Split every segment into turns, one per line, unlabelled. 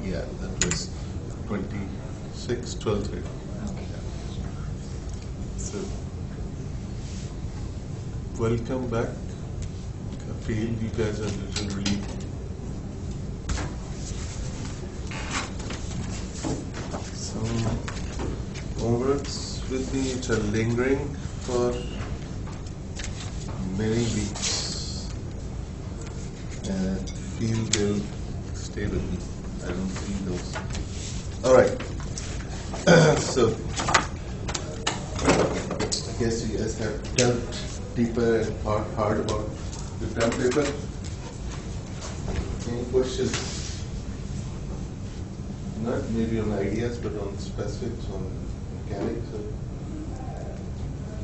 Yeah, that was 26, 12th grade.
Okay.
So, welcome back. I feel you guys are a little relieved. Some homeworks with me which are lingering for many weeks. And I feel they'll stay with me. I don't see those. All right. So, I guess you guys have delved deeper and thought hard about the term paper. Any questions? Not maybe on ideas, but on specifics, on mechanics.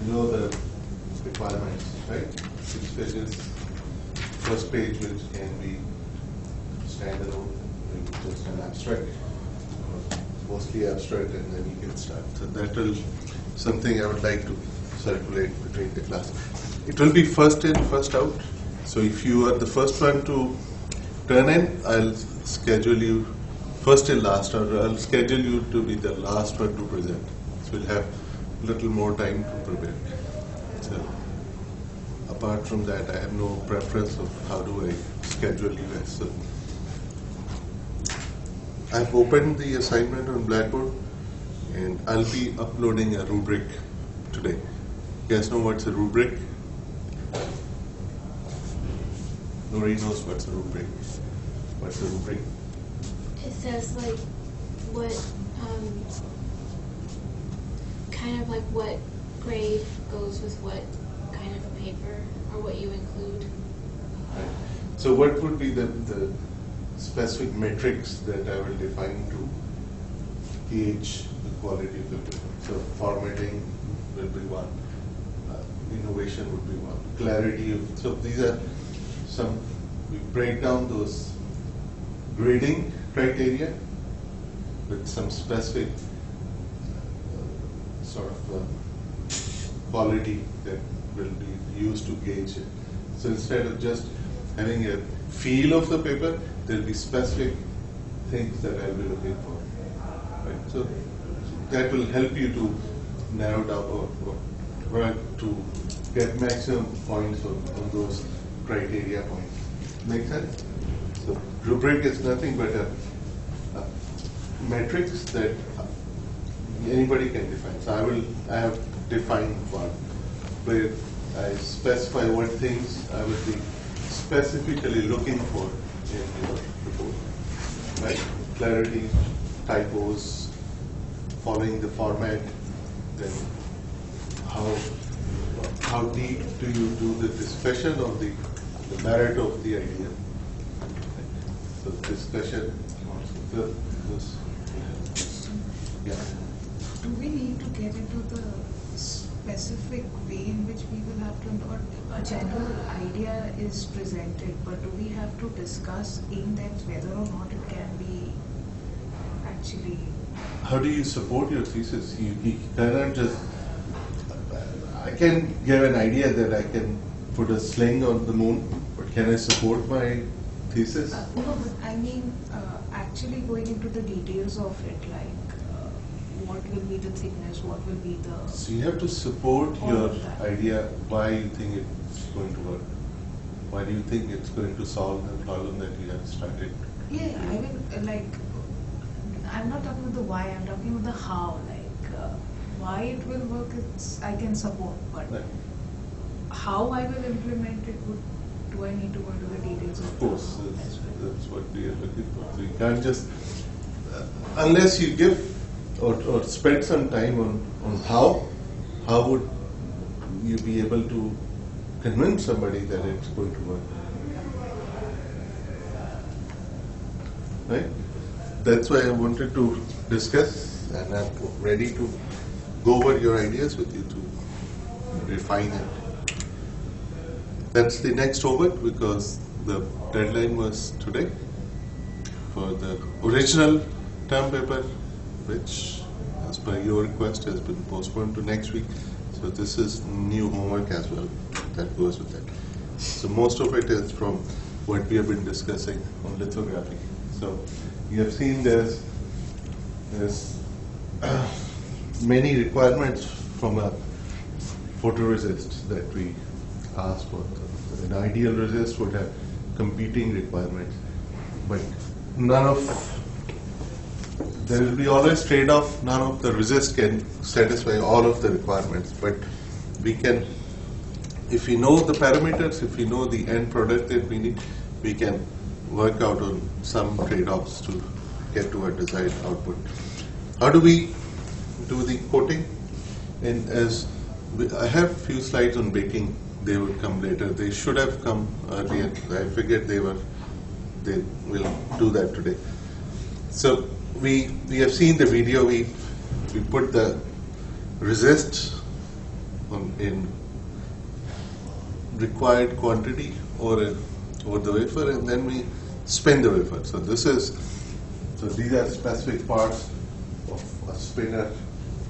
You know the requirements, right? 6 pages. First page, which can be standalone, maybe just an abstract, mostly abstract, and then you can start. So that will something I would like to circulate between the class. It will be first in, first out. So if you are the first one to turn in, I'll schedule you first till last, or I'll schedule you to be the last one to present. So we'll have a little more time to prepare. So apart from that, I have no preference of how do I schedule you guys. So I've opened the assignment on Blackboard, and I'll be uploading a rubric today. You guys know what's a rubric? Nobody knows what's a rubric. What's a rubric?
It says like what kind of like what grade goes with what kind of paper, or what you include.
Right. So what would be the specific metrics that I will define to gauge the quality of the paper? So formatting will be one, innovation would be one, clarity of, so these are some, we break down those grading criteria with some specific sort of quality that will be used to gauge it. So instead of just having a feel of the paper, there will be specific things that I will be looking for. Right? So that will help you to narrow down or to get maximum points on those criteria points. Make sense? So rubric is nothing but a metrics that anybody can define. So I have defined one where I specify what things I would be specifically looking for in your report. Right? Clarity, typos, following the format, then how deep do you do the discussion of the merit of the idea? So discussion, yeah.
Do we need to get into the specific way in which we will have to, or a general idea is presented, but do we have to discuss in depth whether or not it can be actually?
How do you support your thesis? You cannot just, I can give an idea that I can put a sling on the moon, but can I support my thesis?
No, but I mean actually going into the details of it, like what will be the thickness, what will be the...
So you have to support your idea, why you think it's going to work. Why do you think it's going to solve the problem that you have started?
Yeah, I mean, like, I'm not talking about the why, I'm talking about the how. Like, why it will work, I can support, but
Right.
how I will implement it, do I need to go into the details
Of course,
the how
that's,
as well?
that's what we are looking for. So you can't just, unless you give or spend some time on how would you be able to convince somebody that it's going to work? Right? That's why I wanted to discuss, and I'm ready to go over your ideas with you to refine it. That's the next homework because the deadline was today for the original term paper, which, as per your request, has been postponed to next week. So this is new homework as well that goes with that. So most of it is from what we have been discussing on lithography. So you have seen there's many requirements from a photoresist that we ask for. An ideal resist would have competing requirements, but there will be always trade-off. None of the resist can satisfy all of the requirements, but we can, if we know the parameters, if we know the end product that we need, we can work out on some trade-offs to get to a desired output. How do we do the coating? And I have a few slides on baking. They would come later. They should have come earlier. I figured they will do that today. So we have seen the video. We put the resist in required quantity over the wafer, and then we spin the wafer. So these are specific parts of a spinner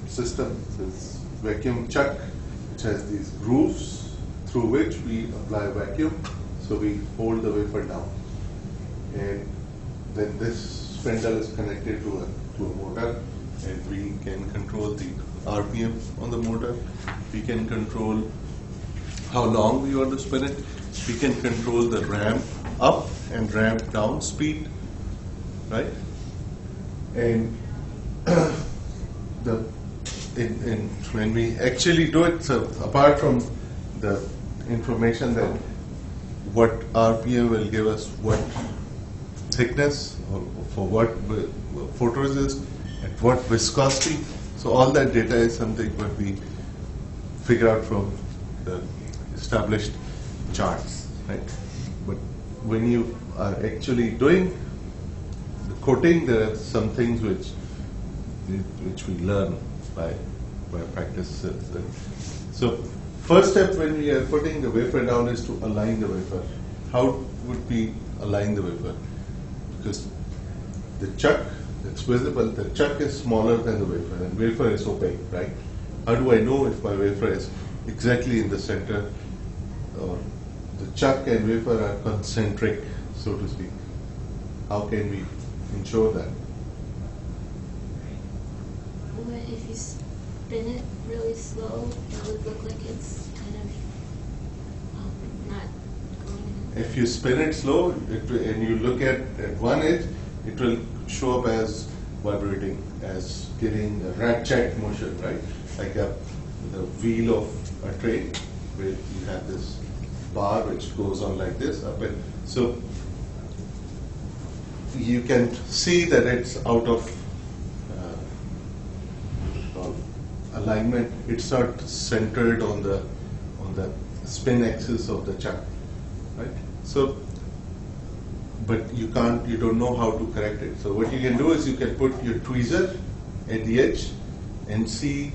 system. This vacuum chuck, which has these grooves through which we apply vacuum. So we hold the wafer down, and then this spindle is connected to a motor, and we can control the RPM on the motor. We can control how long we want to spin it. We can control the ramp up and ramp down speed, right? And when we actually do it, so apart from the information that what RPM will give us, what thickness, or for what photoresist, at what viscosity, so all that data is something that we figure out from the established charts, right? But when you are actually doing the coating, there are some things which we learn by practice. So first step when we are putting the wafer down is to align the wafer. How would we align the wafer? Because the chuck that's visible, the chuck is smaller than the wafer, and wafer is opaque, right? How do I know if my wafer is exactly in the center, or the chuck and wafer are concentric, so to speak? How can we ensure that?
Well, if you spin it really slow, it would look like it's kind of not going in.
If you spin it slow and you look at one edge, it will show up as vibrating, as giving a ratchet motion, right? Like the wheel of a train, where you have this bar which goes on like this up, and so you can see that it's out of alignment. It's not centered on the spin axis of the chuck, right? So, but you don't know how to correct it. So what you can do is you can put your tweezer at the edge and see,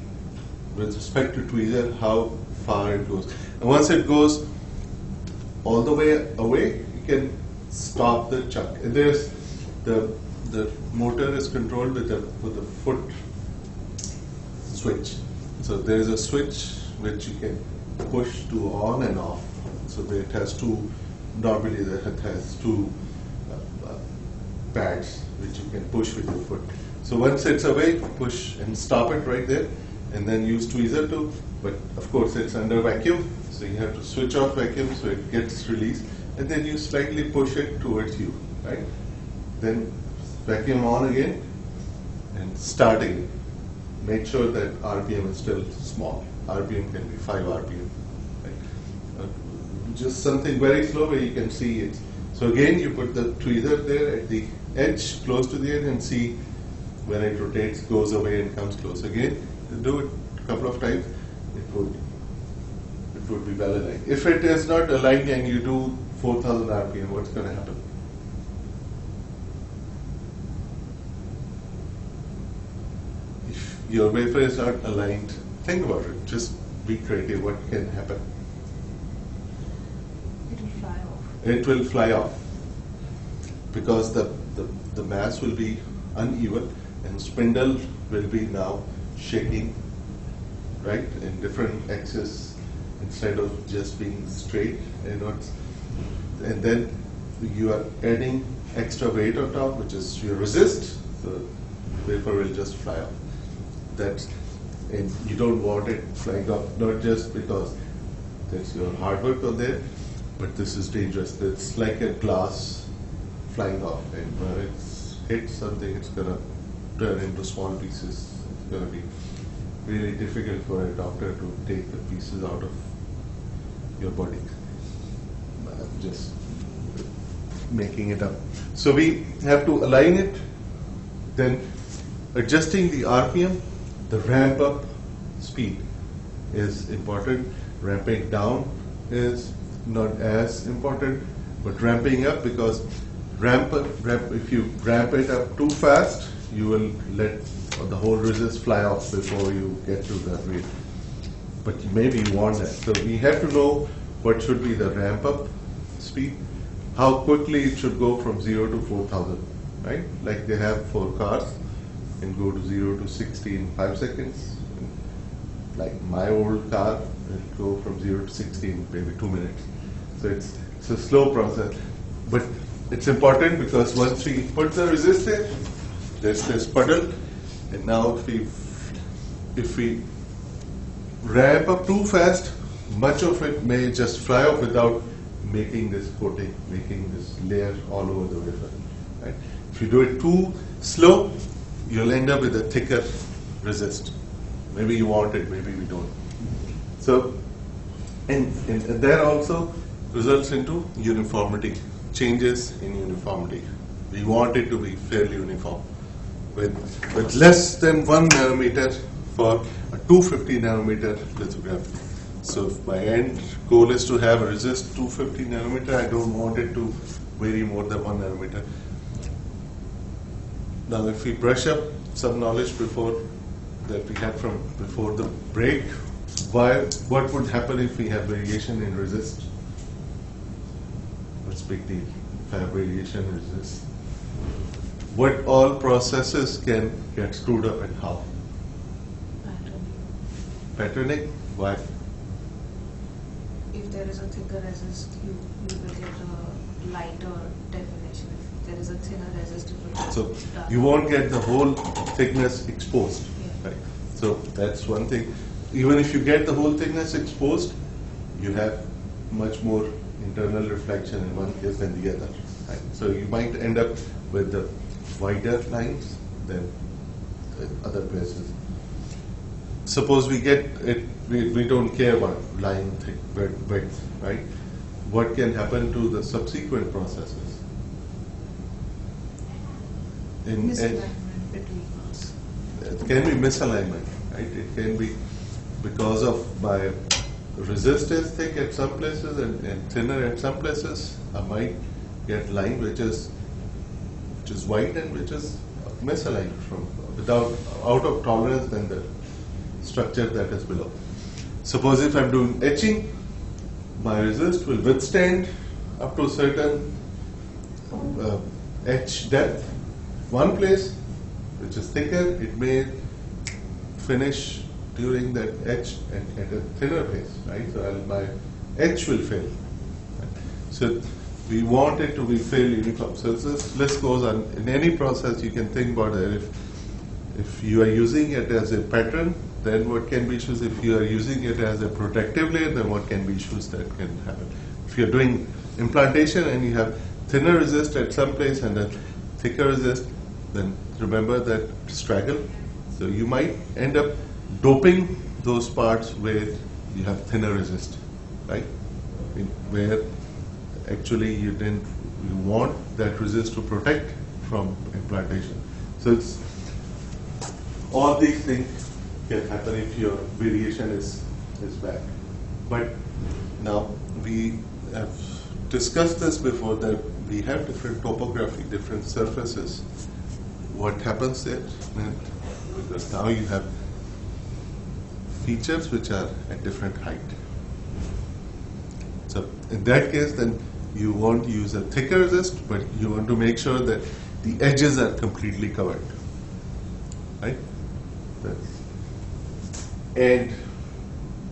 with respect to tweezer, how far it goes. And once it goes all the way away, you can stop the chuck. And there's the motor is controlled with a foot switch. So there is a switch which you can push to on and off. So it has two. Normally it has two pads which you can push with your foot. So once it's away, push and stop it right there, and then use tweezer to. But of course it's under vacuum, so you have to switch off vacuum so it gets released, and then you slightly push it towards you, right? Then vacuum on again and start again. Make sure that RPM is still small. RPM can be 5 RPM. Right? Just something very slow where you can see it. So again, you put the tweezer there at the edge, close to the edge, and see when it rotates, goes away and comes close. Again, do it a couple of times, it would be well aligned. If it is not aligned and you do 4,000 RPM, what's going to happen? If your wafer is not aligned, think about it. Just be creative. What can happen?
It will fly off.
It will fly off because the mass will be uneven and spindle will be now shaking, right, in different axes instead of just being straight. And then you are adding extra weight on top, which is your resist, the wafer will just fly off. That's, and you don't want it flying off, not just because there's your hard work on there, but this is dangerous. It's like a glass flying off, and when it hits something, it's gonna turn into small pieces. It's gonna be really difficult for a doctor to take the pieces out of your body. I'm just making it up. So we have to align it, then adjusting the RPM, the ramp up speed is important. Ramping down is not as important, but ramping up, because if you ramp it up too fast, you will let the whole resist fly off before you get to that rate. But maybe you want that. So we have to know what should be the ramp up speed, how quickly it should go from 0 to 4,000, right? Like they have for cars, and go to 0 to 60 in 5 seconds. Like my old car, it'll go from 0 to 60 in maybe 2 minutes. So it's a slow process, but it's important because once we put the resist in, there's this puddle, and now if we ramp up too fast, much of it may just fly off without making this coating, making this layer all over the wafer. Right? If you do it too slow, you'll end up with a thicker resist. Maybe you want it, maybe we don't. So, and that also results into uniformity, changes in uniformity. We want it to be fairly uniform. With less than 1 nanometer for a 250 nanometer lithography. So if my end goal is to have a resist 250 nanometer, I don't want it to vary more than 1 nanometer. Now if we brush up some knowledge before that we had from before the break, what would happen if we have variation in resist? What's big deal if I have variation in resist? What all processes can get screwed up and how? Patterning? Why?
If there is a thicker resist, you will get a lighter definition. If there is a thinner resist, you will get
So
darker.
you won't get the whole thickness exposed.
Yeah.
Right? So that's one thing. Even if you get the whole thickness exposed, you have much more internal reflection in one case than the other. Right? So you might end up with the wider lines than other places. Suppose we get it, we don't care about line thick width, right? What can happen to the subsequent processes?
Misalignment between us.
It can be misalignment, right? It can be because of my resist is thick at some places and thinner at some places. I might get line which is white and which is misaligned from out of tolerance than the structure that is below. Suppose if I'm doing etching, my resist will withstand up to a certain etch depth. One place which is thicker, it may finish during that etch at a thinner pace, right? So my etch will fail. Right? So we want it to be fairly uniform. So this list goes on. In any process, you can think about that. If you are using it as a pattern, then what can be issues? If you are using it as a protective layer, then what can be issues that can happen? If you're doing implantation and you have thinner resist at some place and a thicker resist, then remember that straggle. So you might end up doping those parts where you have thinner resist, right? Where actually you want that resist to protect from implantation. So it's all these things can happen if your variation is bad. But now we have discussed this before, that we have different topography, different surfaces. What happens there? Because now you have features which are at different height. So in that case, then you want to use a thicker resist, but you want to make sure that the edges are completely covered, right? And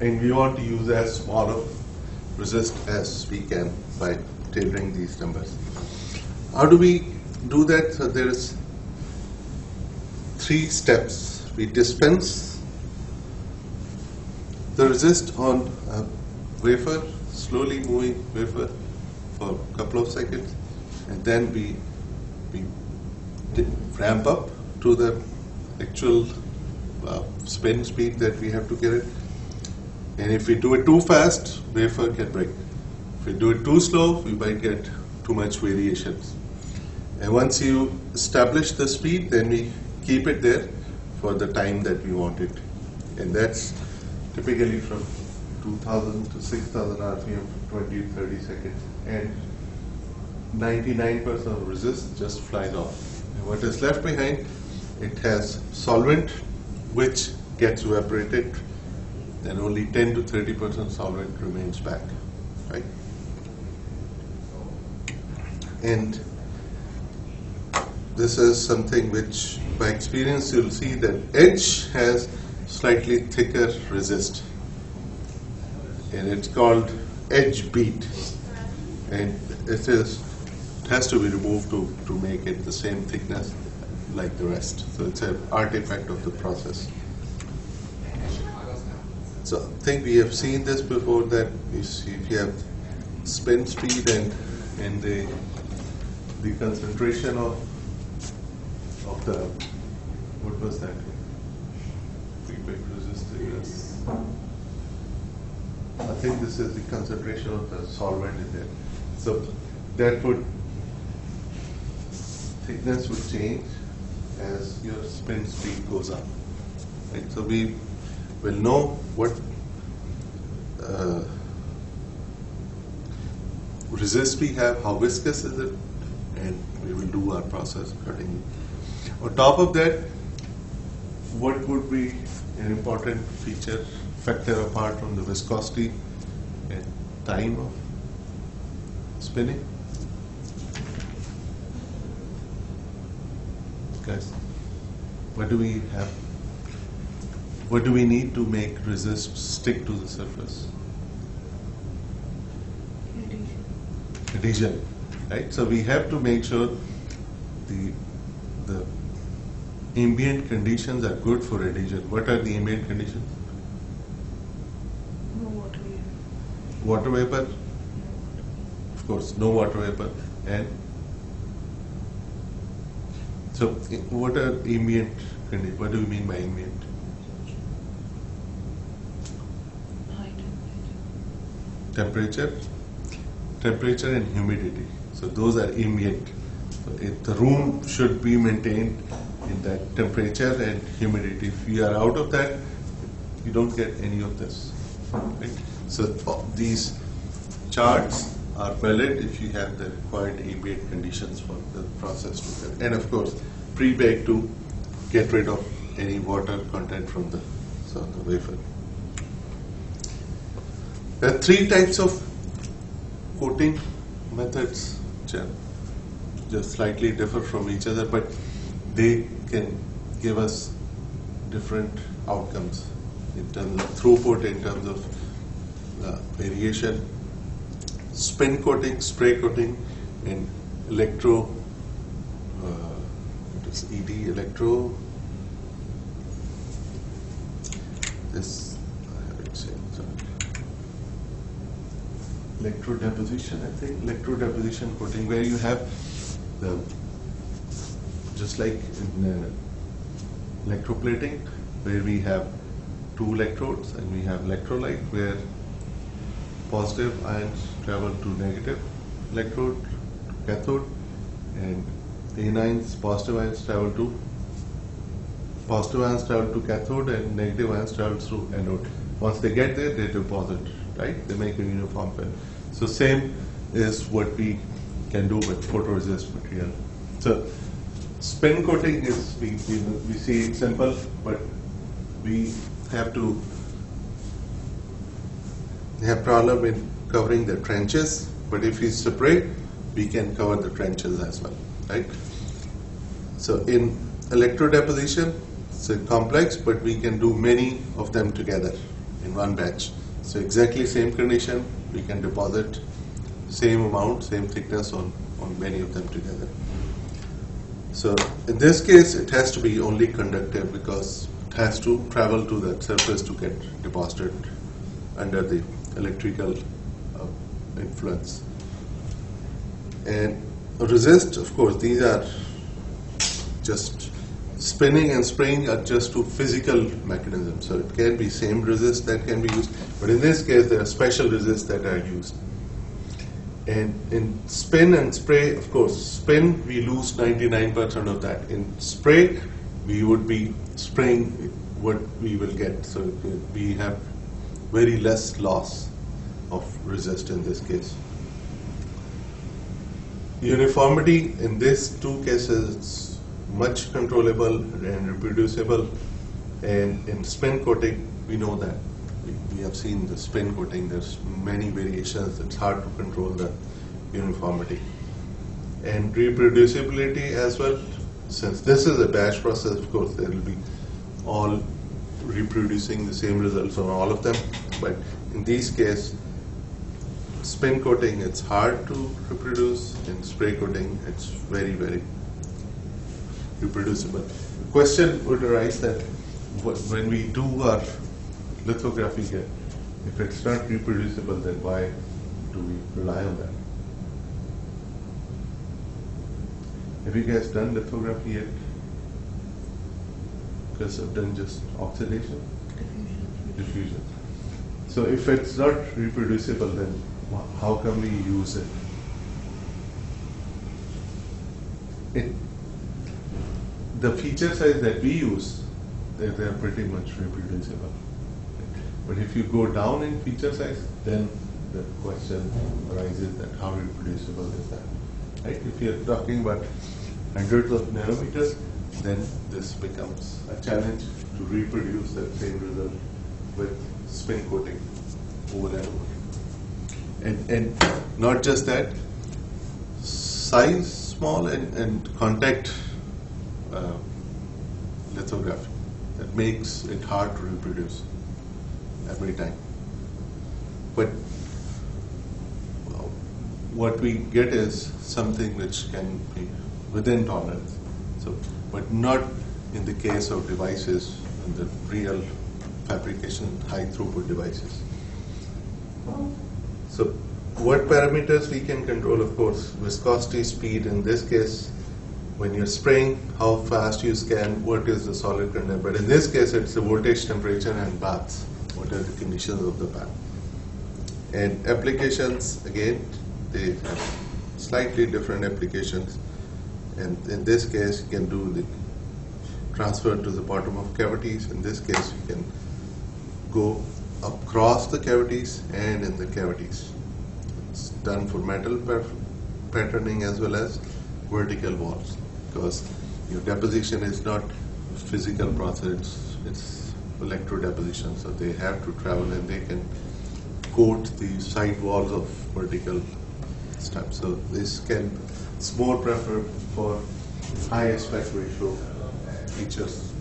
we want to use as small of resist as we can by tailoring these numbers. how do we do that? So there is 3 steps. We dispense the resist on a wafer, slowly moving wafer for a couple of seconds, and then we ramp up to the actual spin speed that we have to get it. And if we do it too fast, wafer can break. If we do it too slow, we might get too much variations. And once you establish the speed, then we keep it there for the time that we want it. And that's typically from 2000 to 6000 RPM for 20 to 30 seconds. And 99% of resist just flies off. And what is left behind, it has solvent which gets evaporated, and only 10 to 30% solvent remains back, right? And this is something which, by experience, you'll see that edge has slightly thicker resist, and it's called edge bead, and it has to be removed to make it the same thickness like the rest. So it's an artifact of the process. So I think we have seen this before, that you see if you have spin speed and the concentration of the, what was that? Feedback resistor, yes. I think this is the concentration of the solvent in there. So that would, thickness would change as your spin speed goes up. Right? So we will know what resist we have, how viscous is it, and we will do our process accordingly. On top of that, what would be an important feature, factor apart from the viscosity and time of spinning? Guys, what do we have? What do we need to make resist stick to the surface? Adhesion, right? So we have to make sure the ambient conditions are good for adhesion. What are the ambient conditions?
No water vapor.
Water vapor, of course, no water vapor, and so what are ambient conditions? What do we mean by ambient?
High
Temperature, temperature and humidity. So those are ambient. So the room should be maintained in that temperature and humidity. If you are out of that, you don't get any of this. Right? So these charts are valid if you have the required ambient conditions for the process to occur. And of course, pre-bake to get rid of any water content from the wafer. There are 3 types of coating methods which are just slightly differ from each other, but they can give us different outcomes in terms of throughput, in terms of variation. Spin coating, spray coating, and electro, what is ED, electro, this, I have it saying, sorry. Electro deposition, I think, electro deposition coating, where you have the, just like in electroplating, where we have 2 electrodes and we have electrolyte, where positive ions travel to negative electrode, cathode, and anions, positive ions travel to cathode, and negative ions travel through anode. Once they get there, they deposit, right? They make a uniform film. So same is what we can do with photoresist material. So spin coating is, we see it simple, but we have to have problem in covering the trenches, but if we separate, we can cover the trenches as well, right? So in electrodeposition, it's complex, but we can do many of them together in one batch. So exactly same condition, we can deposit same amount, same thickness on on many of them together. So in this case, it has to be only conductive because it has to travel to that surface to get deposited under the electrical influence. And resist, of course, these are just spinning and spraying are just two physical mechanisms. So it can be same resist that can be used, but in this case there are special resists that are used. And in spin and spray, of course, spin we lose 99% of that. In spray, we would be spraying what we will get. So we have very less loss of resist in this case. Uniformity in these two cases is much controllable and reproducible. And in spin coating, we know that. We have seen the spin coating, there's many variations, it's hard to control the uniformity. And reproducibility as well, since this is a batch process, of course, there will be all reproducing the same results on all of them. But in this case, spin coating, it's hard to reproduce. In spray coating, it's very, very reproducible. The question would arise that when we do our lithography here, if it's not reproducible, then why do we rely on that? Have you guys done lithography yet? Because I've done just oxidation? Diffusion. So if it's not reproducible, then how can we use it? The feature size that we use, they're pretty much reproducible. But if you go down in feature size, then the question arises that how reproducible is that? Right? If you're talking about hundreds of nanometers, then this becomes a challenge to reproduce that same result with spin coating over and over. And not just that, size small and contact lithography that makes it hard to reproduce every time. But what we get is something which can be within tolerance. So, but not in the case of devices, in the real fabrication, high throughput devices. So, what parameters we can control? Of course, viscosity, speed. In this case, when you're spraying, how fast you scan, what is the solid content. But in this case, it's the voltage, temperature, and baths. What are the conditions of the bath? And applications, again, they have slightly different applications. And in this case, you can do the transfer to the bottom of cavities. In this case, you can go across the cavities and in the cavities. It's done for metal patterning as well as vertical walls, because your deposition is not a physical process, it's electro deposition, so they have to travel and they can coat the side walls of vertical stuff. So this it's more preferred for high aspect ratio features.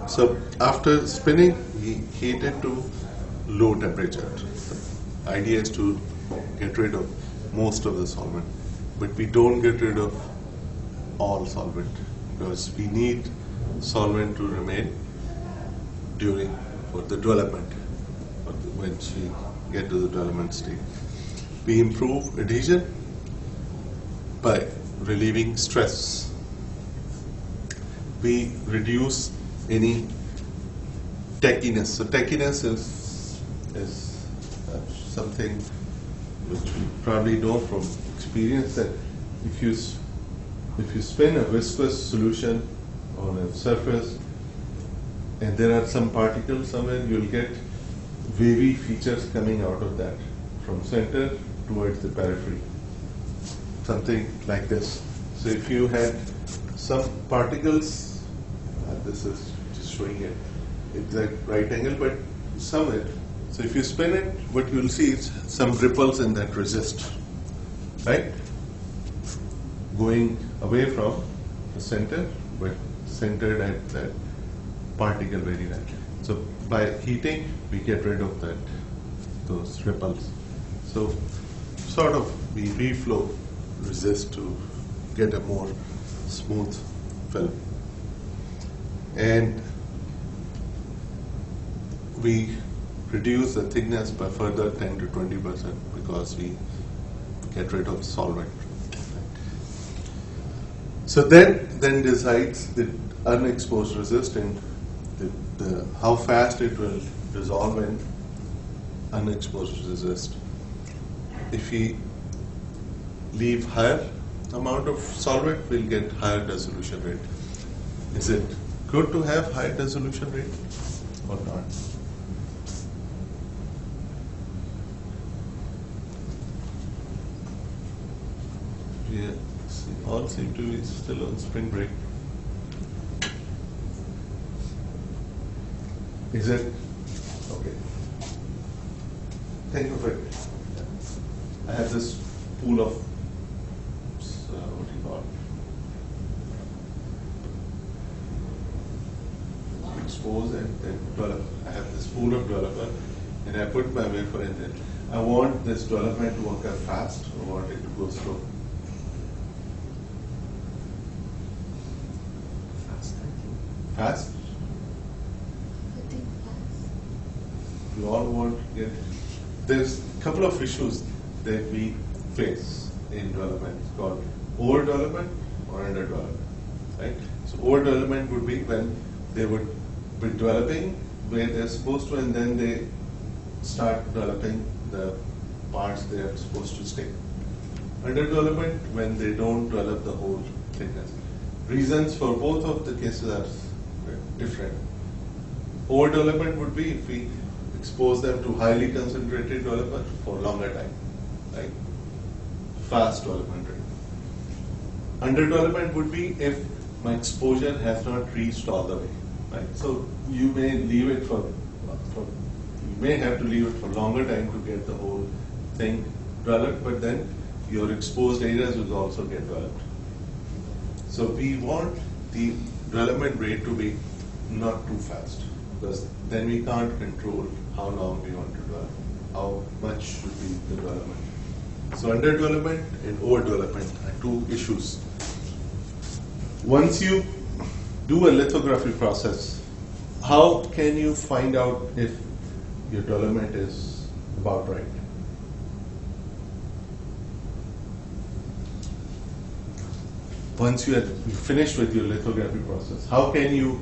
So after spinning, we heat it to low temperature. The idea is to get rid of most of the solvent, but we don't get rid of all solvent because we need solvent to remain for the development, when we get to the development stage. We improve adhesion by relieving stress. We reduce any tackiness. So tackiness is something which we probably know from experience, that if you spin a viscous solution on a surface and there are some particles somewhere, you'll get wavy features coming out of that from center towards the periphery, something like this. So if you had some particles, this is just showing it exact right angle, but somewhere. So if you spin it, what you'll see is some ripples in that resist, right? Going away from the center, but centered at that particle very right. So by heating, we get rid of those ripples. So sort of we reflow resist to get a more smooth film. And we reduce the thickness by further 10 to 20% because we get rid of solvent. So that then decides the unexposed resist and how fast it will dissolve in unexposed resist. If we leave higher amount of solvent, we'll get higher dissolution rate. Is it good to have high dissolution rate or not? Yeah, all seem to be still on spring break. Is it? Okay. Think of it. I have this pool of, what do you call it? Expose and then develop. I have this pool of developer and I put my wafer in there. I want this development to work out fast, I want it to go slow. Fast?
I think fast.
We all want to get. There's a couple of issues that we face in development. It's called overdevelopment or underdevelopment. Right? So overdevelopment would be when they would be developing where they're supposed to, and then they start developing the parts they are supposed to stay. Underdevelopment when they don't develop the whole thickness. Reasons for both of the cases are different. Overdevelopment would be if we expose them to highly concentrated development for longer time, right? Fast development rate. Underdevelopment would be if my exposure has not reached all the way, right? So you may leave it you may have to leave it for longer time to get the whole thing developed, but then your exposed areas will also get developed. So we want the development rate to be not too fast, because then we can't control how long we want to develop, how much should be the development. So underdevelopment and overdevelopment are two issues. Once you do a lithography process, how can you find out if your development is about right? Once you have finished with your lithography process, how can you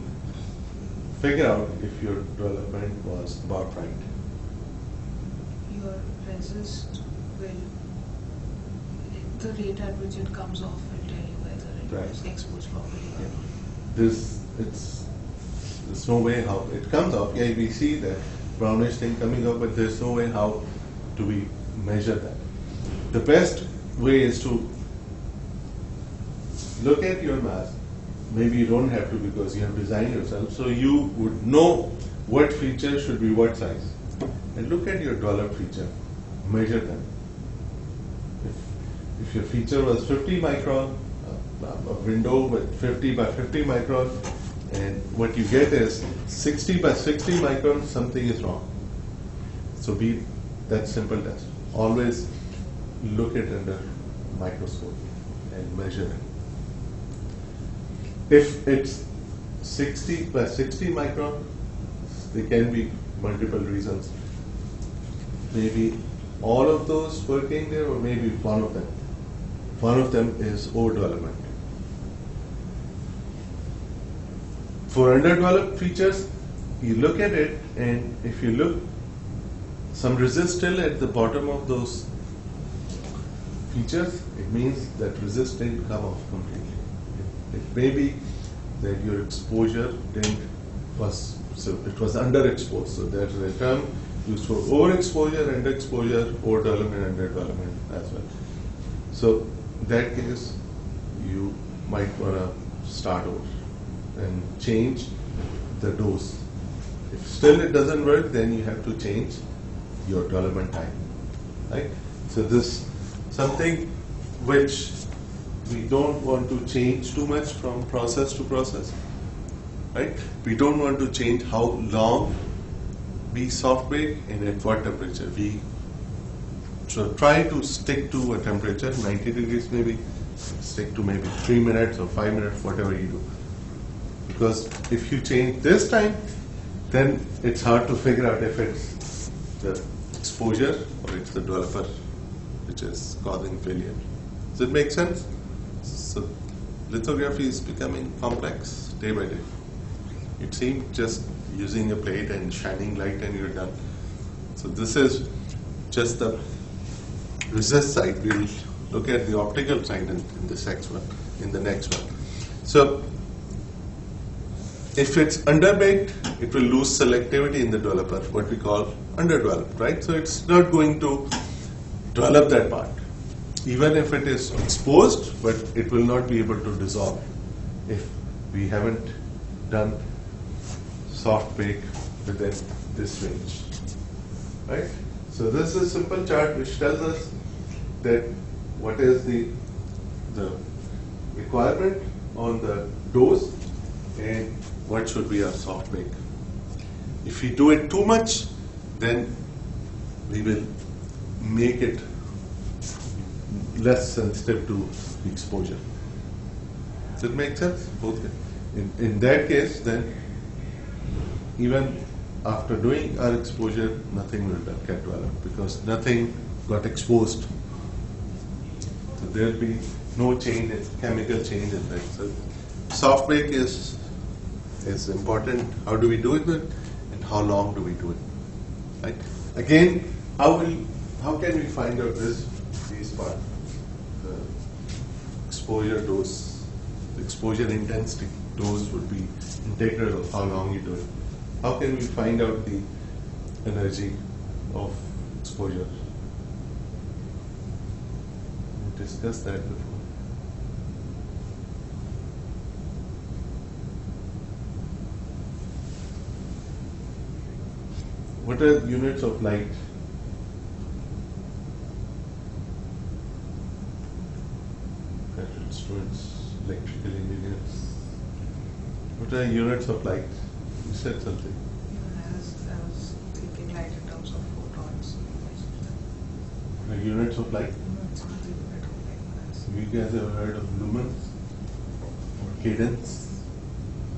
figure out if your development was about right?
Your resist will, the rate at which it comes off will tell you whether it
Right.
is exposed properly or
Yeah.
not.
There's no way how it comes off. Yeah, we see that brownish thing coming up, but there's no way how do we measure that. The best way is to look at your mask. Maybe you don't have to because you have designed yourself, so you would know what feature should be what size. And look at your developed feature, measure them. If your feature was 50 micron, a window with 50 by 50 micron, and what you get is 60 by 60 micron, something is wrong. So be that simple test. Always look at under microscope and measure it. If it's 60 by 60 micron, there can be multiple reasons. Maybe all of those working there, or maybe one of them. One of them is overdevelopment. For underdeveloped features, you look at it, and if you look, some resist still at the bottom of those features, it means that resist didn't come off completely. It may be that your exposure it was underexposed. So there's a term used for overexposure, underexposure, overdevelopment, underdevelopment as well. So in that case, you might want to start over and change the dose. If still it doesn't work, then you have to change your development time. Right? So this something which we don't want to change too much from process to process. Right? We don't want to change how long we soft bake and at what temperature. We So try to stick to a temperature, 90 degrees maybe, stick to maybe 3 minutes or 5 minutes, whatever you do. Because if you change this time, then it's hard to figure out if it's the exposure or it's the developer which is causing failure. Does it make sense? So lithography is becoming complex day by day. It seemed just using a plate and shining light and you're done. So this is just the resist side. We'll look at the optical side in this next one, So if it's underbaked, it will lose selectivity in the developer, what we call underdeveloped, right? So it's not going to develop that part. Even if it is exposed, but it will not be able to dissolve if we haven't done soft bake within this range, right? So this is a simple chart which tells us that what is the requirement on the dose and what should be our soft bake. If we do it too much, then we will make it less sensitive to exposure. Does it make sense? Both ways. In that case, then even after doing our exposure, nothing will get developed because nothing got exposed. So there will be no change, chemical change in that. So soft bake is important. How do we do it, and how long do we do it? Right? Again, how can we find out these parts? The exposure dose, the exposure intensity dose would be integral of how long you do it. How can we find out the energy of exposure? We discussed that before. What are units of light? Students, electrical engineers. What are units of light? You said something.
I was thinking light in terms of photons.
Units of light?
No, it's not the unit of light.
Have you guys ever heard of lumens or cadence?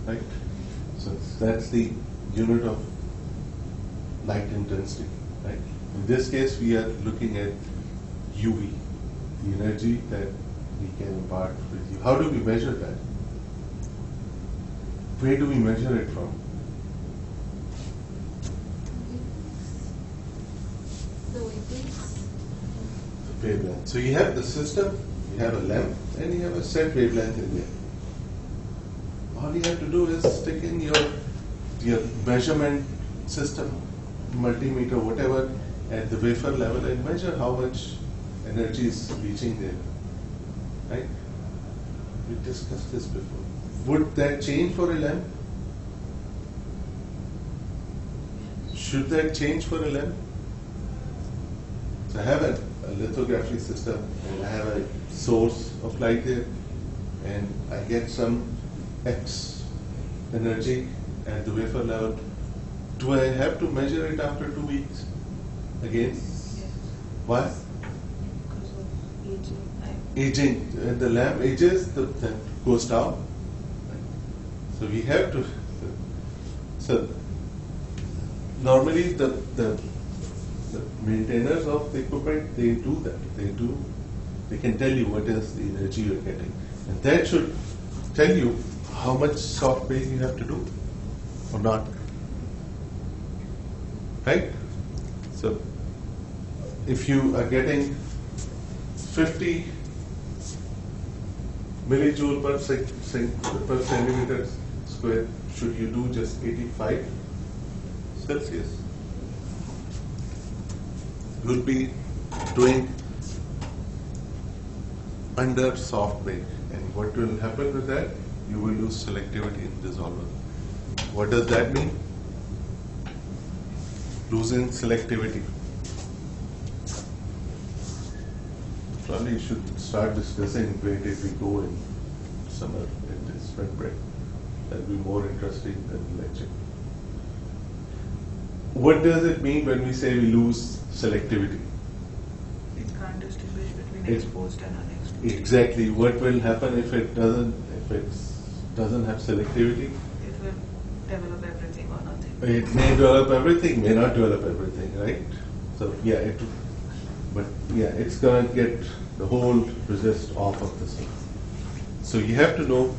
Right? So that's the unit of light intensity. Right? In this case, we are looking at UV, the energy that we can impart with you. How do we measure that? Where do we measure it from?
The wavelengths.
The wavelength. So you have the system, you have a lamp, and you have a set wavelength in there. All you have to do is stick in your measurement system, multimeter, whatever, at the wafer level and measure how much energy is reaching there. Right? We discussed this before. Would that change for a lamp? Should that change for a lamp? So I have a lithography system and I have a source of light there and I get some X energy at the wafer level. Do I have to measure it after 2 weeks again?
Yes.
Why?
Because of aging.
Aging. The lamp ages, that goes down. So we have to. So normally the maintainers of the equipment, they do that. They can tell you what is the energy you're getting, and that should tell you how much soft bake you have to do or not. Right? So if you are getting 50 millijoule per centimeter square, should you do just 85 Celsius? You'll be doing under soft bake, and what will happen with that? You will lose selectivity in dissolver. What does that mean? Losing selectivity. Probably you should start discussing where did we go in summer in this spring break. That'll be more interesting than lecture. What does it mean when we say we lose selectivity?
can't distinguish between
It-
exposed and unexposed.
Exactly. What will happen if it doesn't have selectivity?
It will develop everything or nothing.
It may develop everything, may not develop everything, right? So yeah, it's gonna get the whole resist off of the system. So you have to know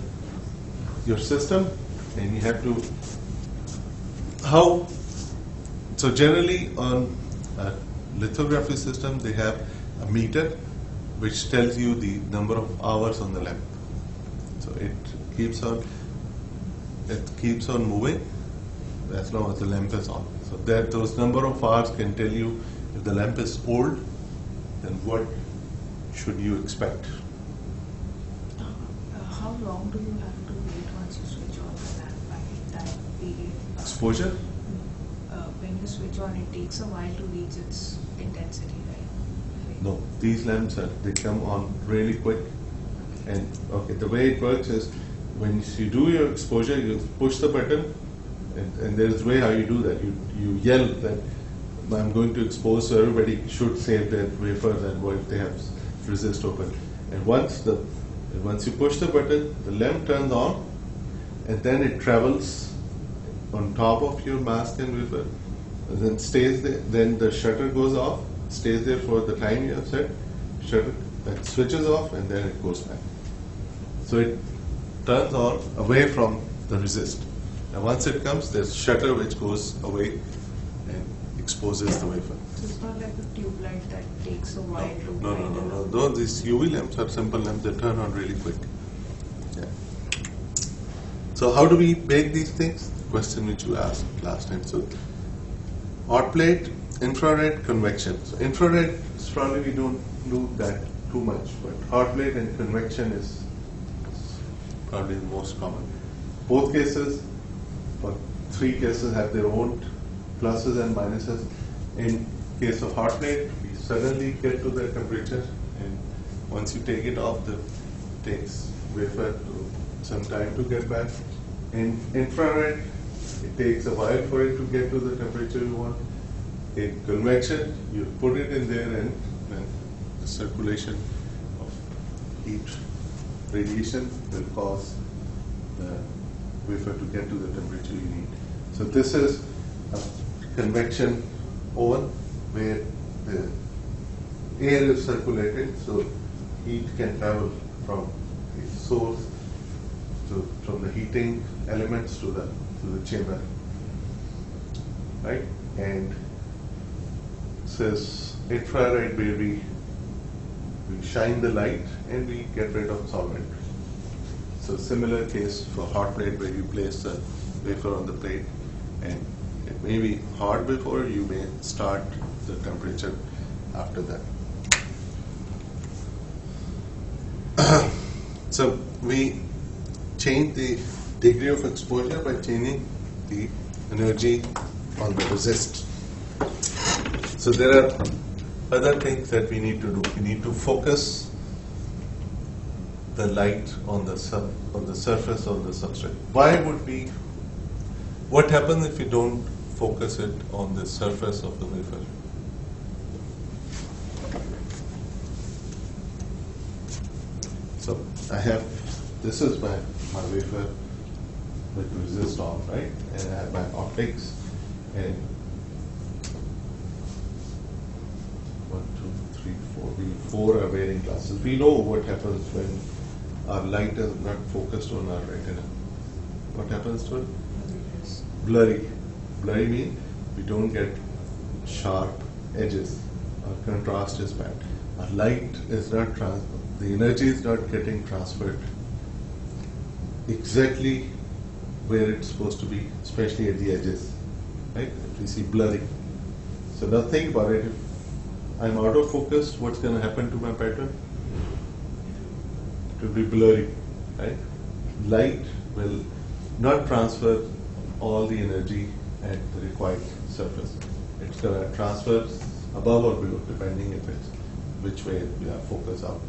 your system, and you have to how. So generally on a lithography system, they have a meter which tells you the number of hours on the lamp. So it keeps on moving as long as the lamp is on. So that those number of hours can tell you if the lamp is old, then what should you expect.
How long do you have to wait once you switch on the lamp? I mean, that period.
Exposure?
When you switch on, it takes a while to reach its intensity, right?
No, these lamps they come on really quick. And okay, the way it works is when you do your exposure, you push the button, and there's a way how you do that. You yell that I'm going to expose, so everybody should save their wafers and what if they have resist open. And once you push the button, the lamp turns on, and then it travels on top of your mask and wafer, and then stays there. Then the shutter goes off, stays there for the time you have set. Shutter then switches off, and then it goes back. So it turns on away from the resist. And once it comes, there's shutter which goes away and exposes the wafer.
So it's not like a tube light that takes a while to
No. Though these UV lamps are simple lamps, they turn on really quick. Yeah. So how do we make these things? The question which you asked last time. So hot plate, infrared, convection. So infrared is probably we don't do that too much, but hot plate and convection is probably the most common. Both cases, or three cases, have their own pluses and minuses. In case of hot plate, we suddenly get to the temperature, and once you take it off, it takes wafer some time to get back. In infrared, it takes a while for it to get to the temperature you want. In convection, you put it in there, and the circulation of heat radiation will cause the wafer to get to the temperature you need. So this is a convection oven where the air is circulated, so heat can travel from the source from the heating elements to the chamber, right? And this is infrared where we shine the light and we get rid of solvent. So similar case for hot plate where you place the wafer on the plate, and it may be hot before, you may start the temperature after that. So we change the degree of exposure by changing the energy on the resist. So there are other things that we need to do. We need to focus the light on the surface of the substrate. What happens if you don't focus it on the surface of the wafer? So this is my wafer with resist on, right? And I have my optics, and 1, 2, 3, 4. We 4 are wearing glasses. We know what happens when our light is not focused on our retina. What happens to it? Blurry. Blurry means we don't get sharp edges. Our contrast is bad. Our light is not the energy is not getting transferred exactly where it's supposed to be, especially at the edges. Right? If we see blurry. So now think about it. If I'm out of focus, what's going to happen to my pattern? It will be blurry, right? Light will not transfer all the energy at the required surface. It's going to transfer above or below, depending if it's which way we are focused out.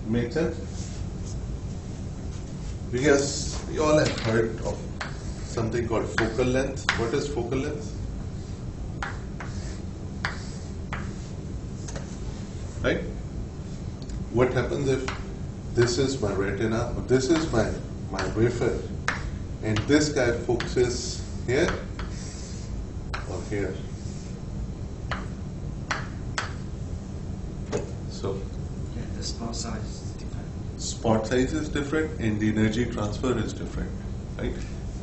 Make sense? Because we all have heard of something called focal length. What is focal length? right? What happens if this is my retina, or this is my wafer, and this guy focuses here or here? So
Yeah, the spot size is different.
spot size is different and the energy transfer is different, right?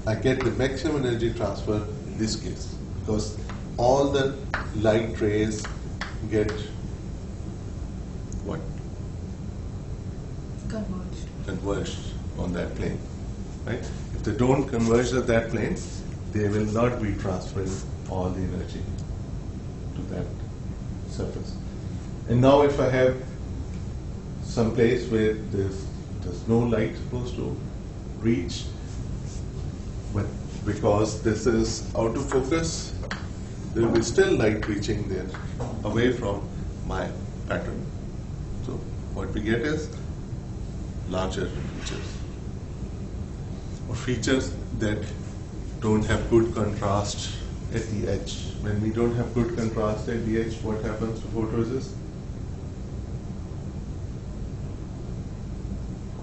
I get the maximum energy transfer in this case because all the light rays get what? Converged on that plane, right? If they don't converge at that plane, they will not be transferring all the energy to that surface. And now if I have some place where there's no light supposed to reach, but because this is out of focus, there will be still light reaching there away from my pattern. So what we get is larger features, or features that don't have good contrast at the edge. When we don't have good contrast at the edge, what happens to photoresist?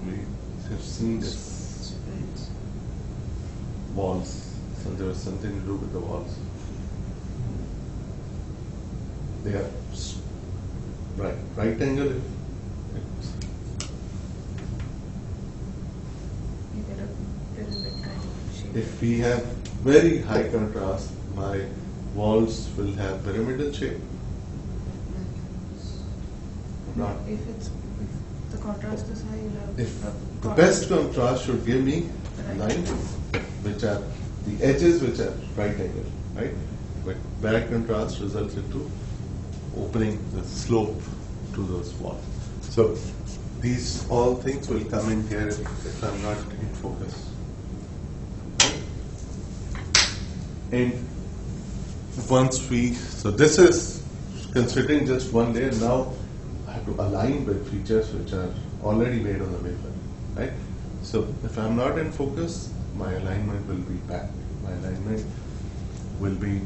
We have seen this walls, so there was something to do with the walls. They are right angle. If we have very high contrast, my walls will have pyramidal shape. Not.
If the contrast is high, you'll have
If
a
the best contrast should give me line, which are the edges which are right angle, right? But bad contrast results into opening the slope to those walls. So these all things will come in here if I'm not in focus. And once so this is considering just one layer. Now I have to align with features which are already made on the wafer, right? So if I'm not in focus, my alignment will be bad. My alignment will be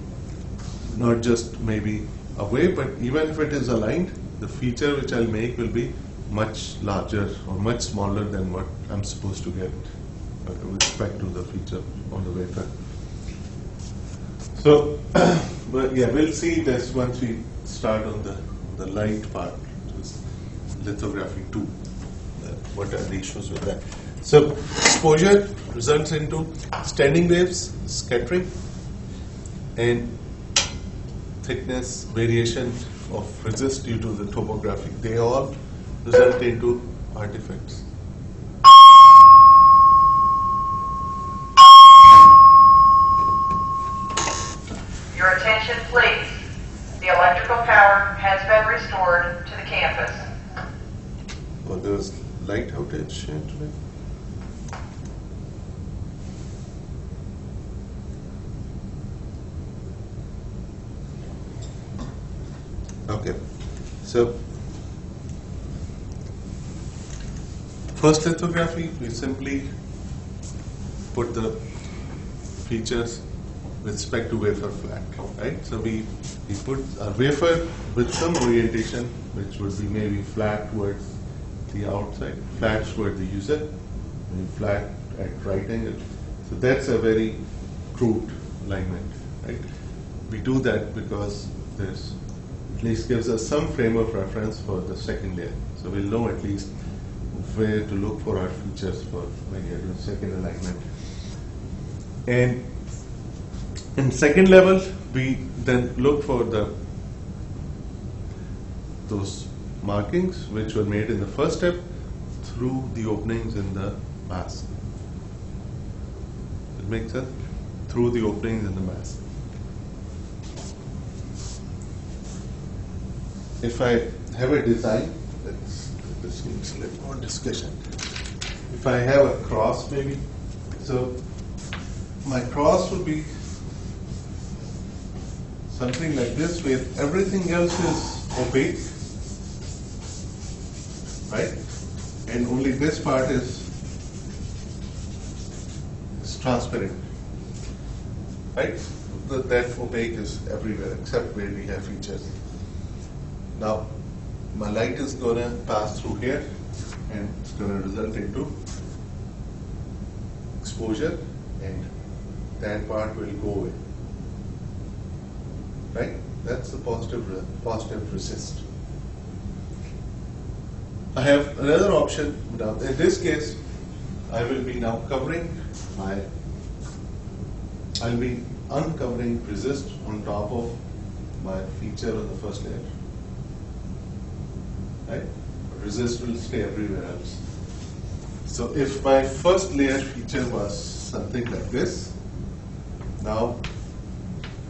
not just maybe away, but even if it is aligned, the feature which I'll make will be much larger or much smaller than what I'm supposed to get with respect to the feature on the wafer. So, but yeah, we'll see this once we start on the light part, which is lithography 2. What are the issues with that? So, exposure results into standing waves, scattering, and thickness variation of resist due to the topography. They all result into artifacts.
Your attention, please. The electrical power has been restored to the campus.
Oh, there was light outage here today. Okay, so first lithography, we simply put the features with respect to wafer flat, right? So we put a wafer with some orientation, which would be maybe flat towards the outside, flat toward the user, maybe flat at right angle. So that's a very crude alignment, right? We do that because this at least gives us some frame of reference for the second layer. So we'll know at least where to look for our features for when you're doing second alignment. And in second level, we then look for those markings which were made in the first step through the openings in the mask. It makes sense? Through the openings in the mask. If I have a design, this needs a little more discussion. If I have a cross maybe, so my cross would be something like this where everything else is opaque, right? And only this part is transparent, right? That opaque is everywhere except where we have features. Now, my light is going to pass through here and it's going to result into exposure, and that part will go away. Right? That's the positive resist. I have another option now. In this case, I will be now I'll be uncovering resist on top of my feature on the first layer. Right? Resist will stay everywhere else. So if my first layer feature was something like this, now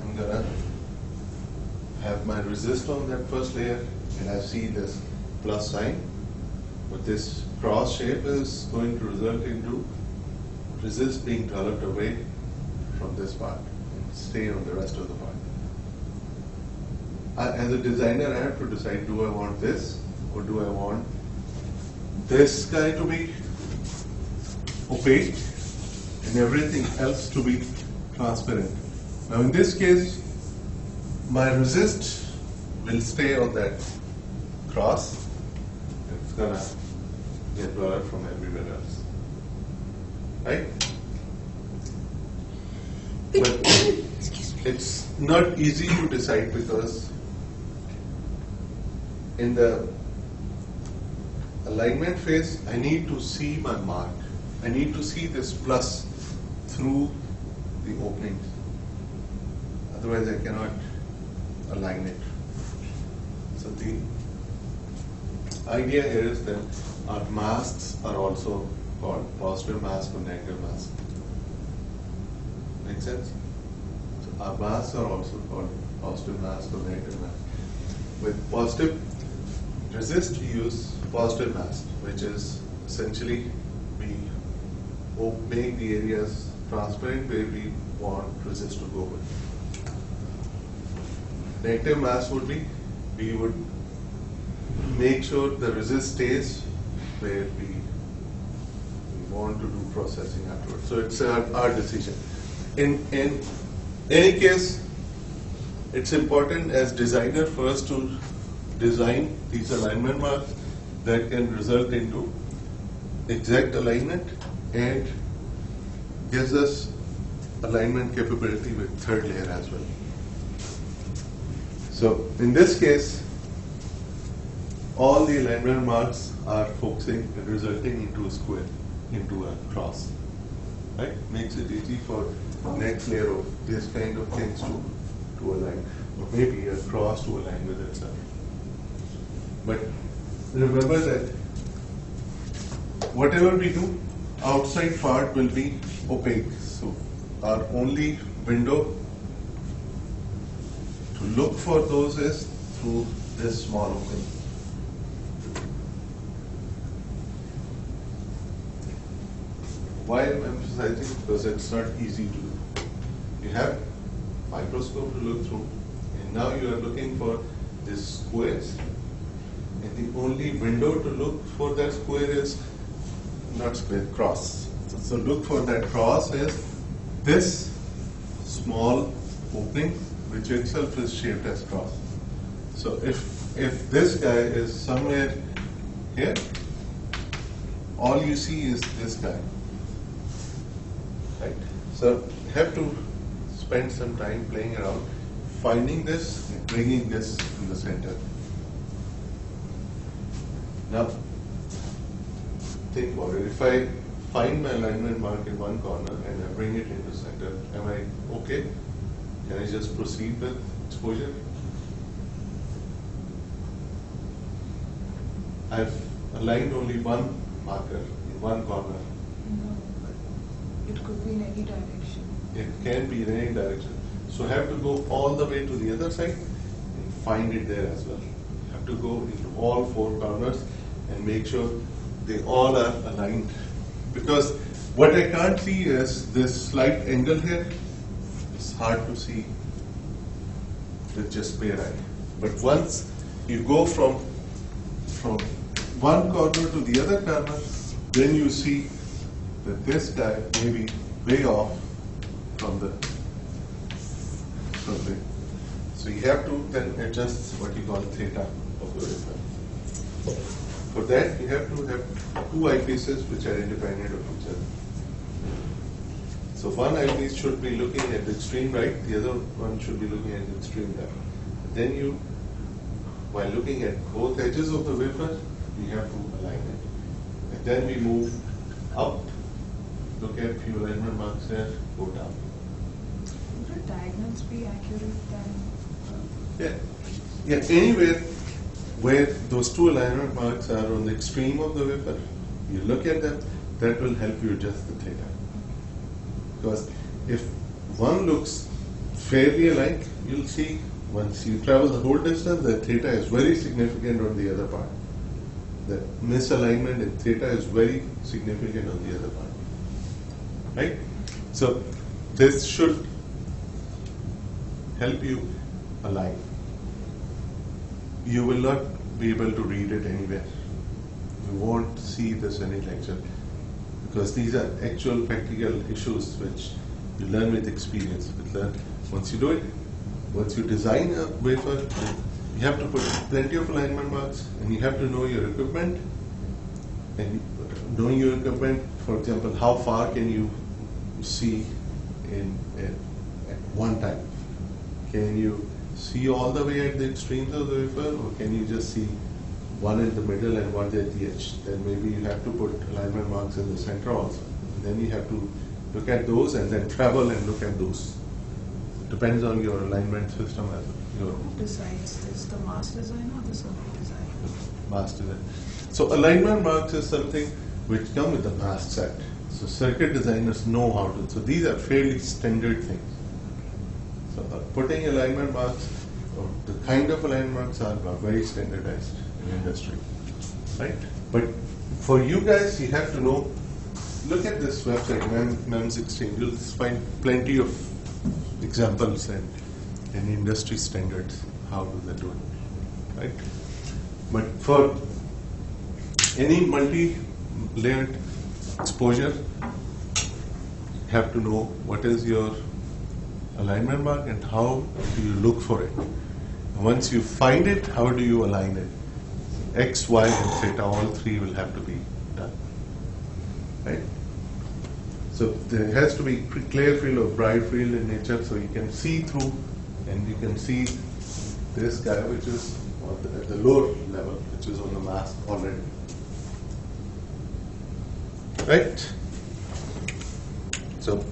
I'm gonna have my resist on that first layer, and I see this plus sign, but this cross shape is going to result into resist being developed away from this part and stay on the rest of the part. As a designer, I have to decide, do I want this or do I want this guy to be opaque and everything else to be transparent. Now in this case, my resist will stay on that cross. It's gonna get blurred from everywhere else. Right? But it's not easy to decide, because in the alignment phase, I need to see my mark. I need to see this plus through the openings. Otherwise, I cannot align it. So the idea here is that our masks are also called positive mask or negative mask. Make sense? So our masks are also called positive mask or negative mask. With positive resist, we use positive mask, which is essentially we make the areas transparent where we want resist to go with. Negative mask would be, we would make sure the resist stays where we want to do processing afterwards. So it's our decision. In any case, it's important as designer first to design these alignment marks that can result into exact alignment and gives us alignment capability with third layer as well. So in this case, all the alignment marks are focusing and resulting into a square, into a cross. Right? Makes it easy for next layer of this kind of things to align, or maybe a cross to align with itself. But remember that whatever we do, outside part will be opaque. So our only window to look for those is through this small opening. Why I'm emphasizing? Because it's not easy to do. You have microscope to look through, and now you are looking for these squares, and the only window to look for that square is not square, cross. So look for that cross is this small opening, which itself is shaped as cross. So if this guy is somewhere here, all you see is this guy. Right? So you have to spend some time playing around, finding this and bringing this in the center. Now, think about it. If I find my alignment mark in one corner and I bring it into center, am I okay? Can I just proceed with exposure? I've aligned only one marker in one corner.
No, but it could be in any direction.
It can be in any direction. So I have to go all the way to the other side and find it there as well. I have to go into all four corners and make sure they all are aligned. Because what I can't see is this slight angle here. It's hard to see with just bare eye. But once you go from one corner to the other corner, then you see that this guy may be way off from the. So you have to then adjust what you call theta of the reference. For that, you have to have two eyepieces which are independent of each other. So one eyepiece should be looking at the extreme right, the other one should be looking at the extreme left. Then you, while looking at both edges of the wafer, you have to align it. And then we move up, look at few alignment marks there, go down.
Would the diagonals be accurate then?
Yeah, anywhere where those two alignment marks are on the extreme of the wafer, you look at them, that will help you adjust the theta. Because if one looks fairly alike, you'll see once you travel the whole distance, the theta is very significant on the other part. The misalignment in theta is very significant on the other part. Right? So this should help you align. You will not be able to read it anywhere. You won't see this in any lecture because these are actual practical issues which you learn with experience. Once you do it, once you design a wafer, you have to put plenty of alignment marks and you have to know your equipment. And knowing your equipment, for example, how far can you see at one time? Can you see all the way at the extremes of the wafer, or can you just see one in the middle and one at the edge? Then maybe you have to put alignment marks in the center also. And then you have to look at those and then travel and look at those. Depends on your alignment system as well.
Who decides this, the master designer or the circuit designer?
Master design. So alignment marks is something which come with the mask set. So circuit designers know how to. So these are fairly standard things. So putting alignment marks, or the kind of alignment marks are very standardized in industry, right? But for you guys, you have to know. Look at this website, MEM16. You'll find plenty of examples and industry standards. How do they do it, right? But for any multi-layered exposure, you have to know what is your alignment mark and how do you look for it. Once you find it, how do you align it? X, Y, and theta, all three will have to be done. Right? So there has to be clear field or bright field in nature so you can see through and you can see this guy which is at the lower level, which is on the mask already. Right? So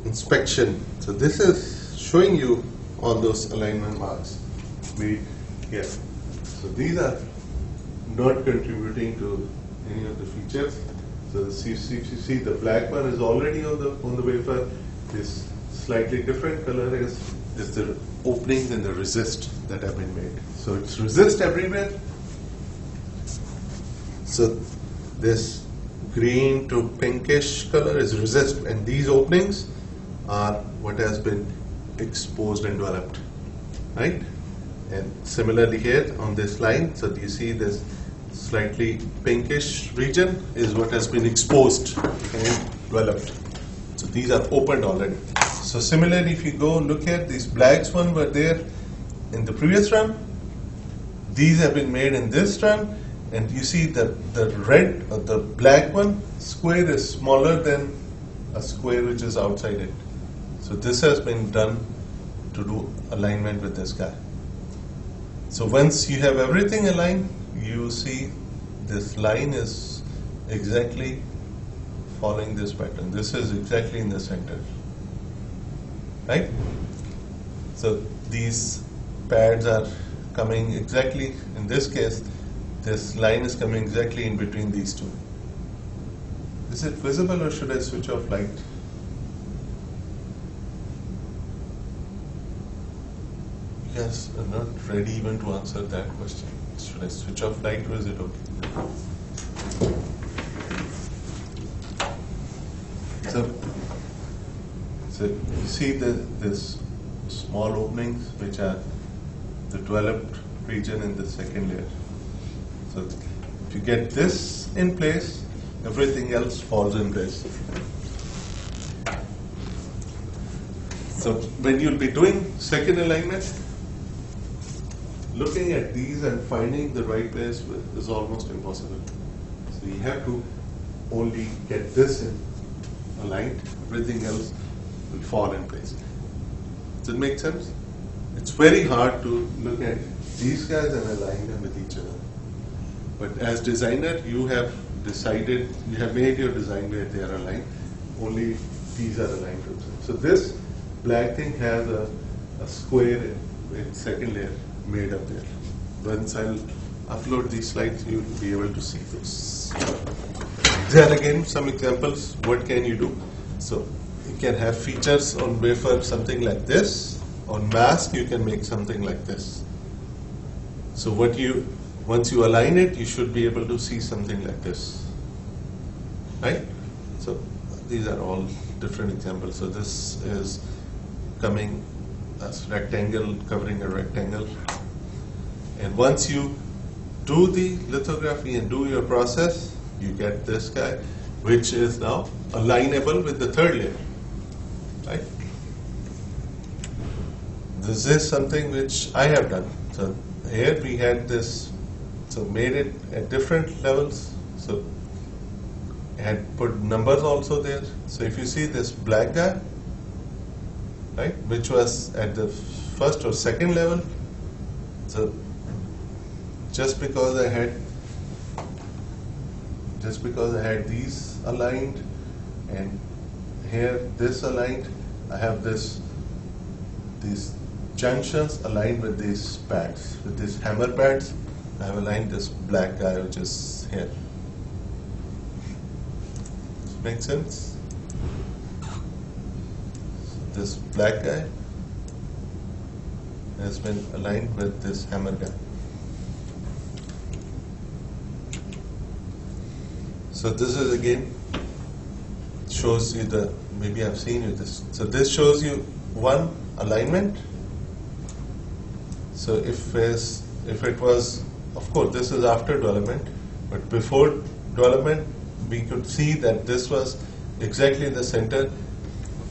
inspection. So this is showing you all those alignment marks. So these are not contributing to any of the features. So you see the black one is already on the wafer. This slightly different color is the openings in the resist that have been made. So it's resist everywhere. So this green to pinkish color is resist, and these openings are what has been exposed and developed, right? And similarly here on this line, so you see this slightly pinkish region is what has been exposed and developed. So these are opened already. So similarly, if you go look at these blacks one were there in the previous run, these have been made in this run, and you see the red or the black one square is smaller than a square which is outside it. So this has been done to do alignment with this guy. So once you have everything aligned, you see this line is exactly following this pattern. This is exactly in the center, right? So these pads are coming exactly, in this case, this line is coming exactly in between these two. Is it visible or should I switch off light? You guys are not ready even to answer that question. Should I switch off light or is it okay? So you see this small openings which are the developed region in the second layer. So if you get this in place, everything else falls in place. So when you'll be doing second alignment, looking at these and finding the right place is almost impossible. So you have to only get this in aligned, everything else will fall in place. Does it make sense? It's very hard to look at these guys and align them with each other. But as designer, you have decided, you have made your design where they are aligned. Only these are aligned to themselves. So this black thing has a square in second layer made up there. Once I'll upload these slides, you'll be able to see those. There again, some examples. What can you do? So you can have features on wafer, something like this. On mask, you can make something like this. So once you align it, you should be able to see something like this, right? So these are all different examples. So this is coming as rectangle, covering a rectangle. And once you do the lithography and do your process, you get this guy, which is now alignable with the third layer, right? This is something which I have done. So here we had this, so made it at different levels. So I had put numbers also there. So if you see this black guy, right, which was at the first or second level, so just because I had these aligned and here this aligned, I have these junctions aligned with these pads, with these hammer pads. I have aligned this black guy which is here. Does it make sense? So this black guy has been aligned with this hammer guy. So this is again shows you the, maybe I've seen you this. So this shows you one alignment. So if it was, of course this is after development, but before development we could see that this was exactly the center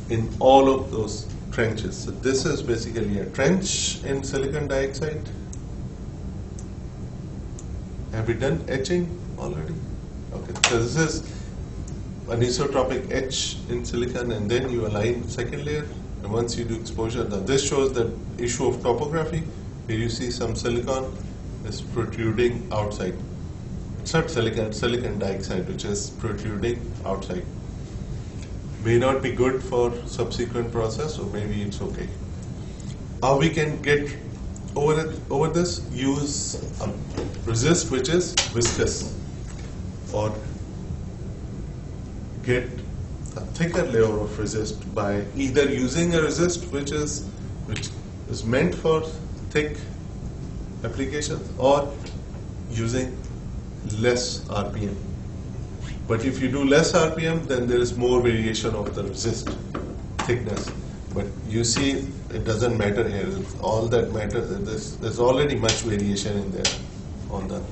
in all of those trenches. So this is basically a trench in silicon dioxide. Have we done etching already? Okay, so this is anisotropic etch in silicon, and then you align second layer, and once you do exposure, now this shows the issue of topography, where you see some silicon is protruding outside. It's not silicon, it's silicon dioxide which is protruding outside. May not be good for subsequent process, or maybe it's okay. How we can get over this? Use a resist which is viscous, or get a thicker layer of resist by either using a resist which is meant for thick applications, or using less RPM. But if you do less RPM, then there is more variation of the resist thickness. But you see, it doesn't matter here. All that matters, there's already much variation in there on the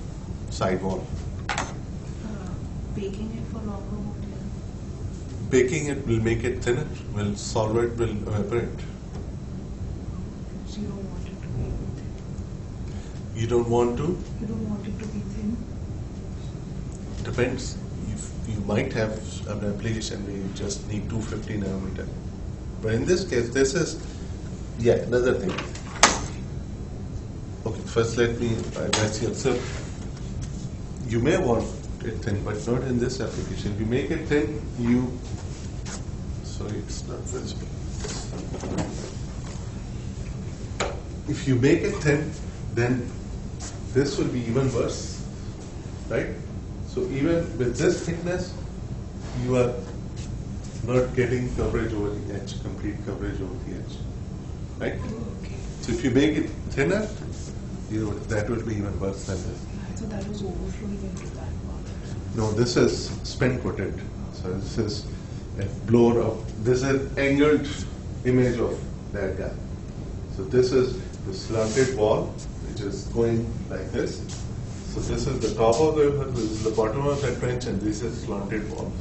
side wall.
Baking it for longer would help?
Baking it will make it thinner, solvent will evaporate.
So you don't want it to be thin?
You don't want to?
You don't want it to be thin?
Depends. You might have an application where you just need 250 nanometer. But in this case, this is, yeah, another thing. Okay, first let me address here. So, you may want it thin, but not in this application. If you make it thin, sorry, it's not visible. If you make it thin, then this will be even worse, right? So even with this thickness, you are not getting coverage over the edge, complete coverage over the edge, right?
Okay.
So if you make it thinner, that will be even worse than this.
I thought that was overflowing into that part.
No, this is spin coated. So this is a blower of, this is an angled image of that guy. So this is the slanted wall, which is going like this. So this is the top of the wafer, this is the bottom of the trench, and this is slanted wall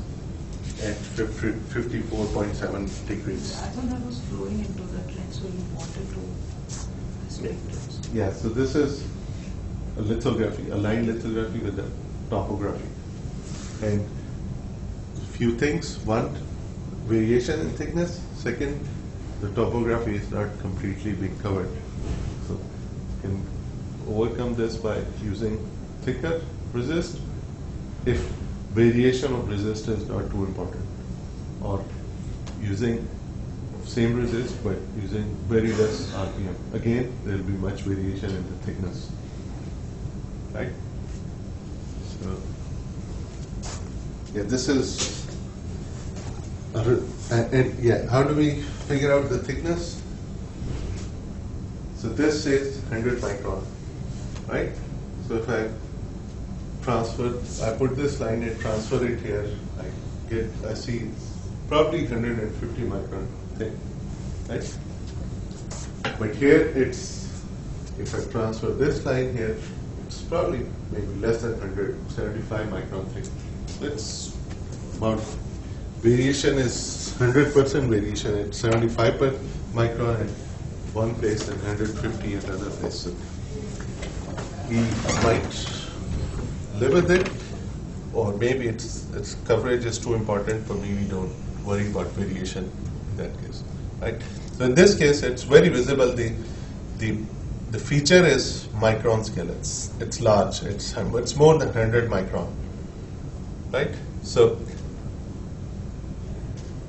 at 54.7 degrees.
I thought that was flowing into the trench, so you wanted to restrict it.
Yeah, so this is a lithography, a line lithography with a topography. And few things. One, variation in thickness. Second, the topography is not completely being covered. So you can overcome this by using thicker resist if variation of resist is not too important, or using same resist but using very less RPM. Again, there will be much variation in the thickness, right? So yeah, this is and yeah, how do we figure out the thickness? So this says 100 micron, right? So if I put this line and transfer it here, I see probably 150 micron thick, right? But here it's, if I transfer this line here, it's probably maybe less than 100, 75 micron thick. It's about, variation is 100% variation at 75 per micron at one place and 150 at another place. So we might live with it, or maybe its coverage is too important for me. We don't worry about variation in that case, right? So in this case, it's very visible. The feature is micron scale. It's large. It's more than 100 micron, right? So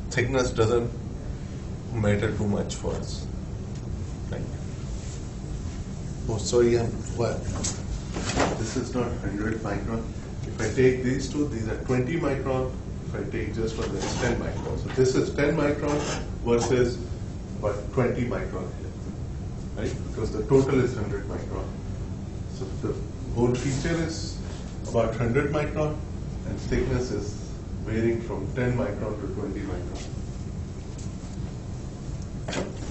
thickness doesn't matter too much for us, right? Oh, sorry, what? This is not 100 micron. If I take these two, these are 20 micron. If I take just one, that's 10 micron. So this is 10 micron versus about 20 micron here, right? Because the total is 100 micron. So the whole feature is about 100 micron, and thickness is varying from 10 micron to 20 micron.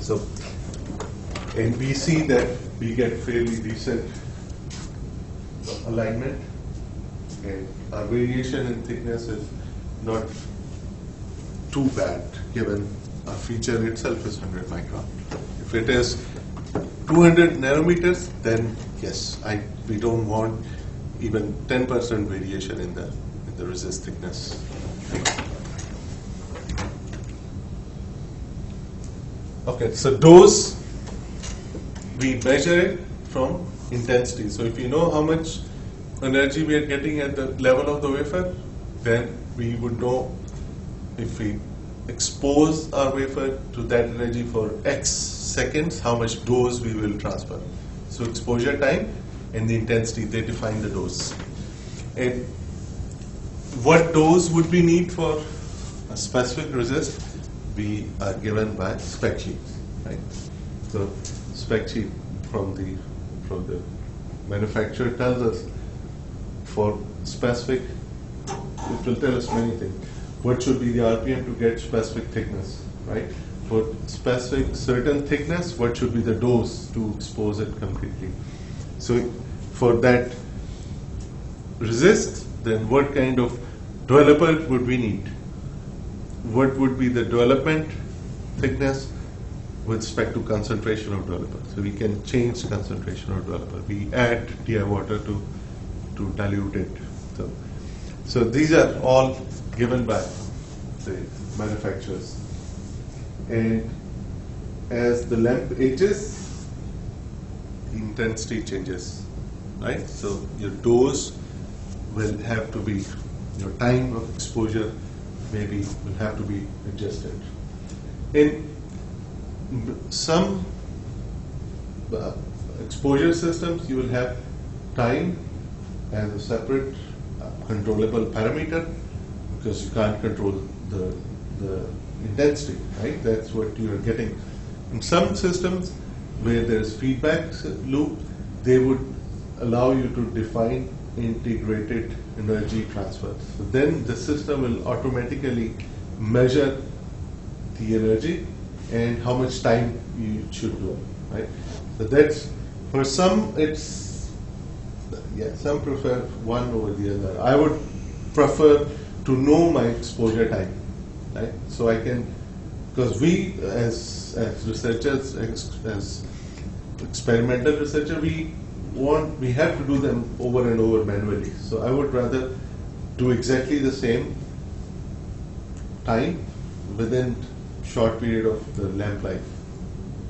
So, and we see that we get fairly decent alignment, and our variation in thickness is not too bad given our feature itself is 100 micron. If it is 200 nanometers, then yes, we don't want even 10% variation in the resist thickness. Okay, so dose, we measure it from intensity. So if you know how much energy we are getting at the level of the wafer, then we would know if we expose our wafer to that energy for X seconds, how much dose we will transfer. So exposure time and the intensity, they define the dose. And what dose would we need for a specific resist? We are given by spec sheet, right? So spec sheet from the manufacturer tells us for specific, it will tell us many things. What should be the RPM to get specific thickness, right? For specific certain thickness, what should be the dose to expose it completely? So for that resist, then what kind of developer would we need? What would be the development thickness with respect to concentration of developer? So we can change concentration of developer. We add DI water to dilute it. So these are all given by the manufacturers. And as the length ages, the intensity changes, right? So your dose will have to be, your time of exposure maybe will have to be adjusted. In some exposure systems, you will have time as a separate controllable parameter, because you can't control the intensity, right? That's what you are getting. In some systems where there's feedback loop, they would allow you to define integrated energy transfer. So then the system will automatically measure the energy and how much time you should do, right? So that's, for some it's, yeah, some prefer one over the other. I would prefer to know my exposure time, right? So I can, because we as researchers, as experimental researcher, we have to do them over and over manually. So I would rather do exactly the same time within short period of the lamp life.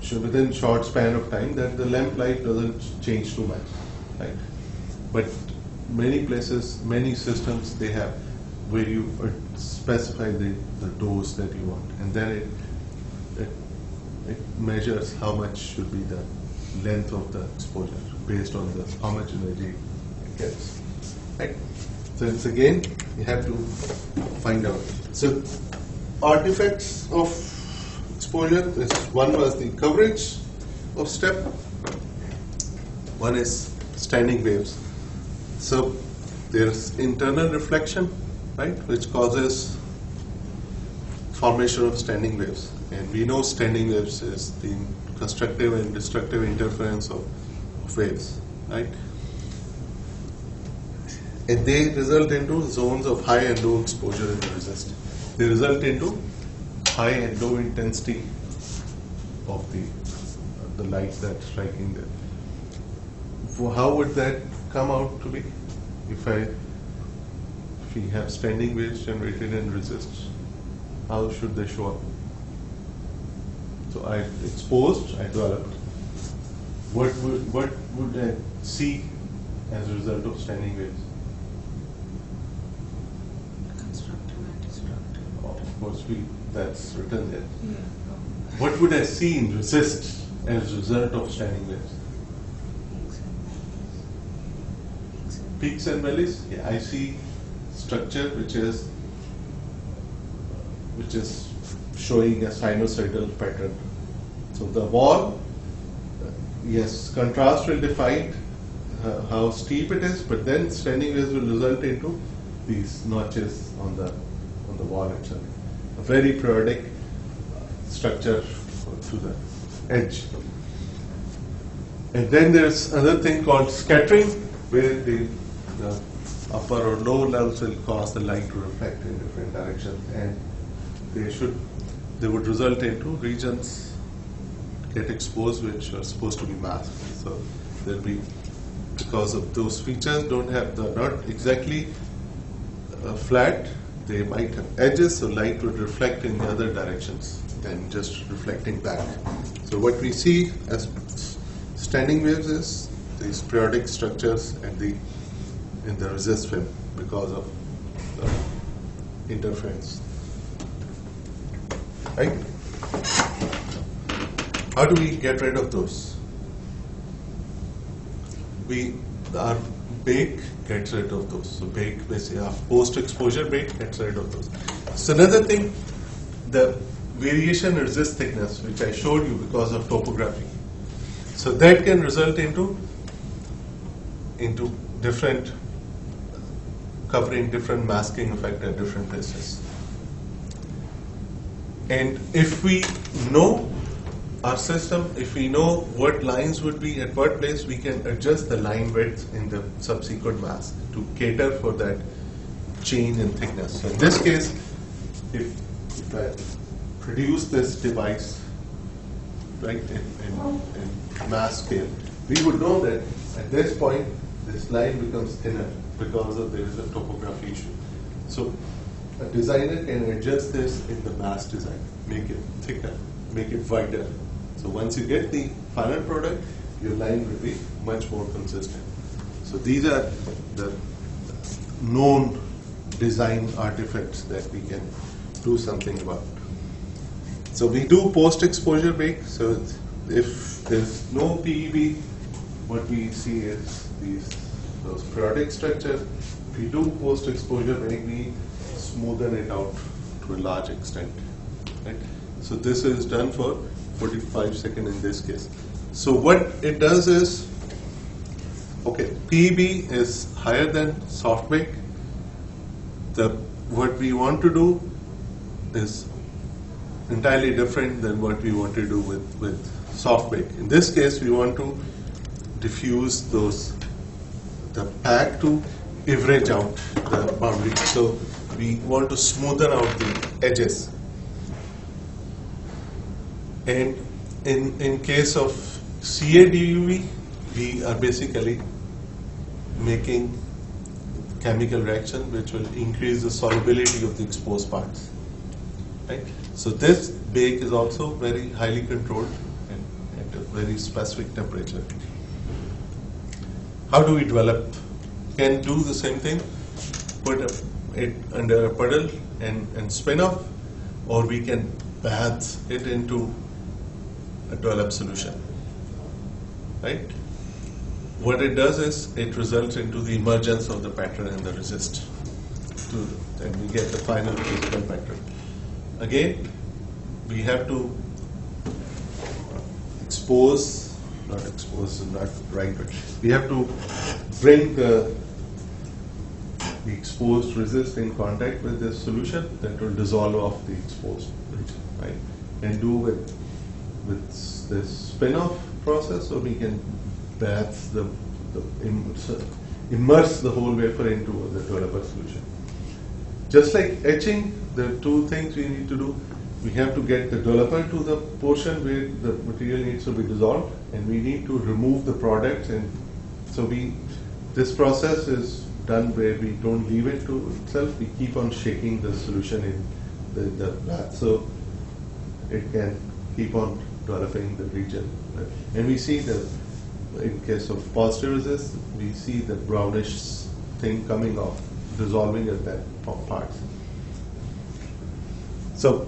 So within short span of time, that the lamp life doesn't change too much, right? But many places, many systems, they have where you specify the dose that you want, and then it measures how much should be the length of the exposure based on how much energy it gets. Right? So it's again, you have to find out. So artifacts of exposure, one was the coverage of step, one is standing waves. So there's internal reflection, right, which causes formation of standing waves. And we know standing waves is the constructive and destructive interference of waves, right? And they result into zones of high and low exposure in the resist. They result into high and low intensity of the light that's striking there. How would that come out to be if we have standing waves generated in resists? How should they show up? So I exposed, I developed. What would I see as a result of standing waves?
Constructive and destructive.
Oh, of course, that's written there.
Yeah.
What would I see in resist as a result of standing waves? Peaks and valleys. Yeah, I see structure which is showing a sinusoidal pattern. So the wall, yes, contrast will define how steep it is, but then standing waves will result into these notches on the wall itself. A very periodic structure through the edge. And then there's another thing called scattering, where the upper or lower levels will cause the light to reflect in different directions, and they would result into regions get exposed which are supposed to be masked. So there'll be, because of those features not exactly flat, they might have edges, so light would reflect in the other directions than just reflecting back. So what we see as standing waves is these periodic structures in the resist film because of the interference. Right? How do we get rid of those? Our bake gets rid of those. So bake, basically, our post-exposure bake gets rid of those. So another thing, the variation in resist thickness, which I showed you because of topography. So that can result into different, covering different masking effect at different places. And if we know our system, if we know what lines would be at what place, we can adjust the line width in the subsequent mask to cater for that change in thickness. So in this case, if I produce this device, right, in mass scale, we would know that at this point, this line becomes thinner because there is a topography issue. So a designer can adjust this in the mass design, make it thicker, make it wider. So once you get the final product, your line will be much more consistent. So these are the known design artifacts that we can do something about. So we do post-exposure bake. So if there's no PEB, what we see is those periodic structures. If we do post-exposure bake, we smoothen it out to a large extent. Right? So this is done for 45 seconds in this case. So what it does is, okay, PEB is higher than soft bake. What we want to do is entirely different than what we want to do with soft bake. In this case, we want to diffuse the pack to average out the boundary. So we want to smoothen out the edges. And in case of CADUV, we are basically making chemical reaction which will increase the solubility of the exposed parts. Right? So this bake is also very highly controlled and at a very specific temperature. How do we develop? Can do the same thing, put it under a puddle and spin off, or we can bath it into a developed solution. Right? What it does is it results into the emergence of the pattern in the resist, and we get the final physical pattern. Again, we have to expose, not expose is not right, but we have to bring the exposed resist in contact with the solution that will dissolve off the exposed region, right? And do with this spin-off process, or we can bath immerse the whole wafer into the developer solution. Just like etching, there are two things we need to do. We have to get the developer to the portion where the material needs to be dissolved, and we need to remove the products. And so this process is done where we don't leave it to itself. We keep on shaking the solution in the bath, so it can keep on developing the region. And we see in case of positive resist, we see the brownish thing coming off, dissolving at that part. So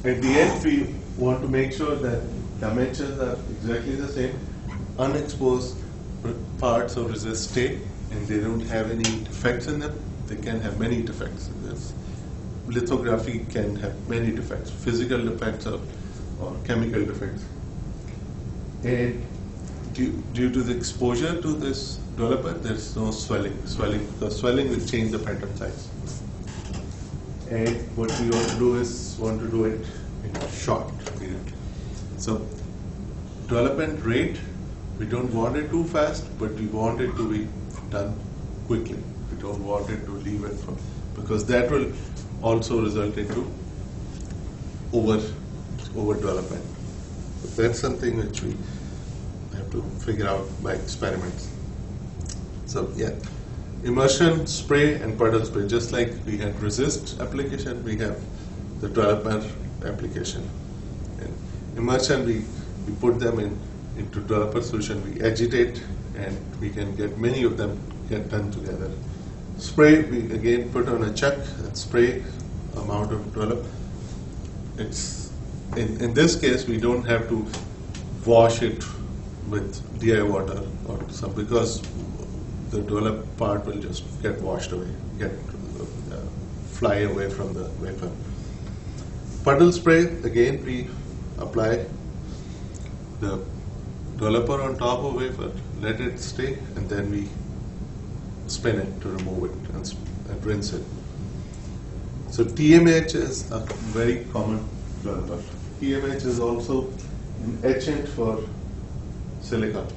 at the end, we want to make sure that dimensions are exactly the same. Unexposed parts of resist stay, and they don't have any defects in them. They can have many defects. Lithography can have many defects, physical defects or chemical defects. And due to the exposure to this developer, there's no swelling. The swelling will change the pattern size. And what we want to do is it in a short period. So development rate, we don't want it too fast, but we want it to be done quickly. We don't want it to leave it because that will also result into overdevelopment. So that's something which we have to figure out by experiments. So yeah, immersion spray and puddle spray. Just like we had resist application, we have the developer application. And immersion, we put them into developer solution. We agitate, and we can get many of them get done together. Spray, we again put on a chuck and spray amount of develop. It's in this case we don't have to wash it with DI water or some, because the developed part will just get washed away, fly away from the wafer. Puddle spray, again we apply the developer on top of wafer, let it stay, and then we spin it to remove it and rinse it. So TMH is a very common developer. TMH is also an etchant for silicon,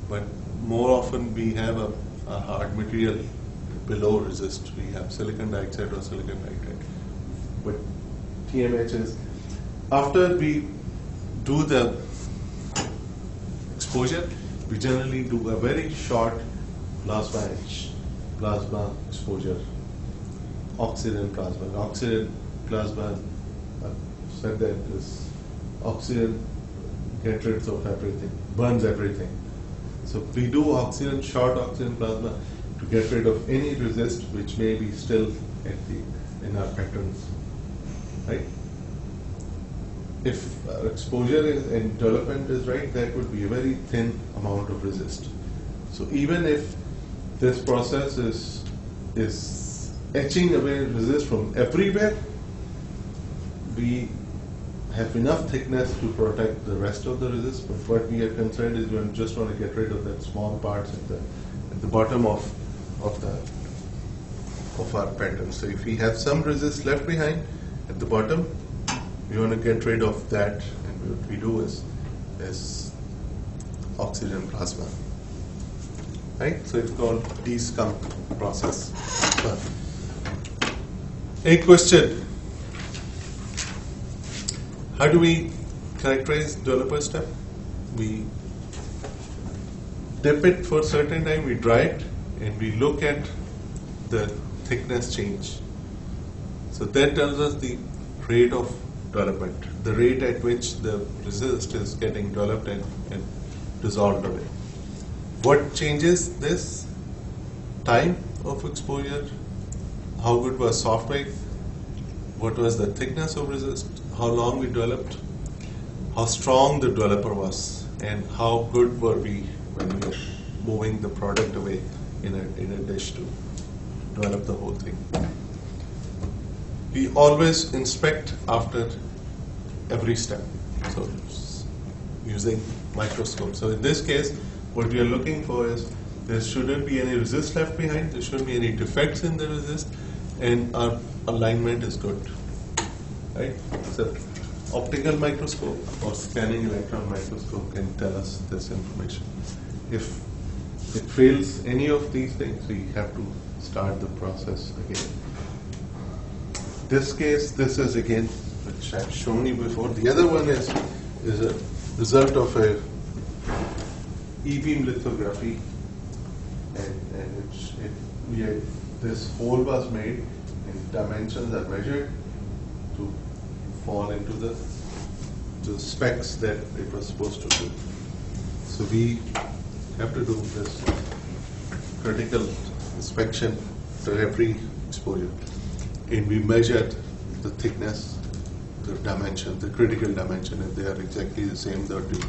but more often we have a hard material below resist. We have silicon dioxide or silicon nitride. But TMH is, after we do the exposure, we generally do a very short plasma exposure. Oxygen plasma. Oxygen plasma, I've said that is oxygen gets rid of everything, burns everything. So we do short oxygen plasma to get rid of any resist which may be still in our patterns, right? If our exposure and development is right, that would be a very thin amount of resist. So even if this process is etching away resist from everywhere, we have enough thickness to protect the rest of the resist. But what we are concerned is we just want to get rid of that small parts at the bottom of our pattern. So if we have some resist left behind at the bottom, we want to get rid of that, and what we do is oxygen plasma. Right? So it's called de-scum process. A question: how do we characterize developer step. We dip it for a certain time, we dry it, and we look at the thickness change. So that tells us the rate of development, the rate at which the resist is getting developed and dissolved away. What changes this? Time of exposure, how good was soft bake, what was the thickness of resist, how long we developed, how strong the developer was, and how good were we when we were moving the product away in a dish to develop the whole thing. We always inspect after every step, so using microscope. So in this case, what we are looking for is there shouldn't be any resist left behind, there shouldn't be any defects in the resist, and our alignment is good. Right? So optical microscope or scanning electron microscope can tell us this information. If it fails any of these things, we have to start the process again. This case, this is again, which I've shown you before. The other one is a result of a E-beam lithography, and this hole was made and dimensions are measured to fall into the specs that it was supposed to do. So we have to do this critical inspection for every exposure, and we measured the thickness, the dimension, the critical dimension, if they are exactly the same that we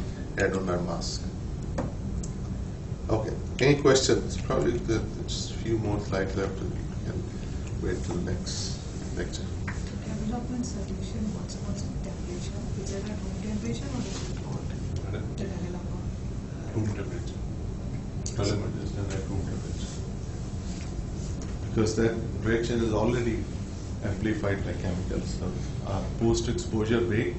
had on our mask. Okay, any questions? Probably just a few more slides left, and we can wait till next lecture.
Development solution, what's the temperature? Is it at room temperature or is it hot?
Pardon?
The developer.
Room temperature. Development is done at room temperature. Because that reaction is already amplified by chemicals. So our post-exposure bake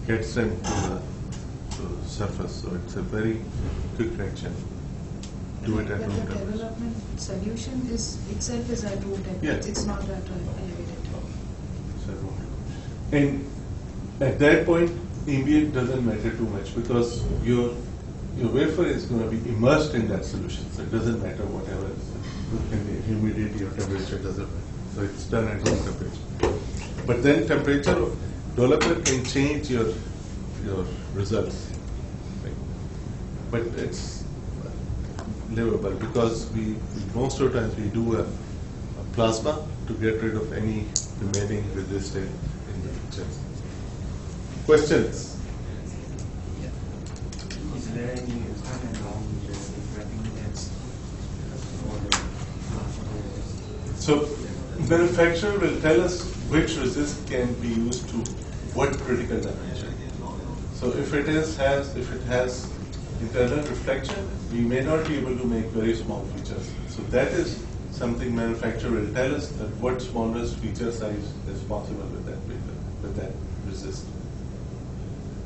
gets them to the surface. So it's a very quick reaction. Do it at
But
room
the
temperature.
development solution itself is at room temperature.
Yeah.
It's not at elevated.
It's at room temperature. And at that point, ambient doesn't matter too much because your wafer is going to be immersed in that solution. So it doesn't matter whatever in the humidity or temperature doesn't matter. So it's done at room temperature. But then temperature of developer can change your results. Right? But it's livable because we most of the times we do a plasma to get rid of any remaining resist in the picture. Questions?
Is there any time along the refracting index for the
So manufacturer will tell us which resist can be used to what critical dimension. So if it has internal reflection, we may not be able to make very small features. So that is something manufacturer will tell us that what smallest feature size is possible with that wafer, with that resist.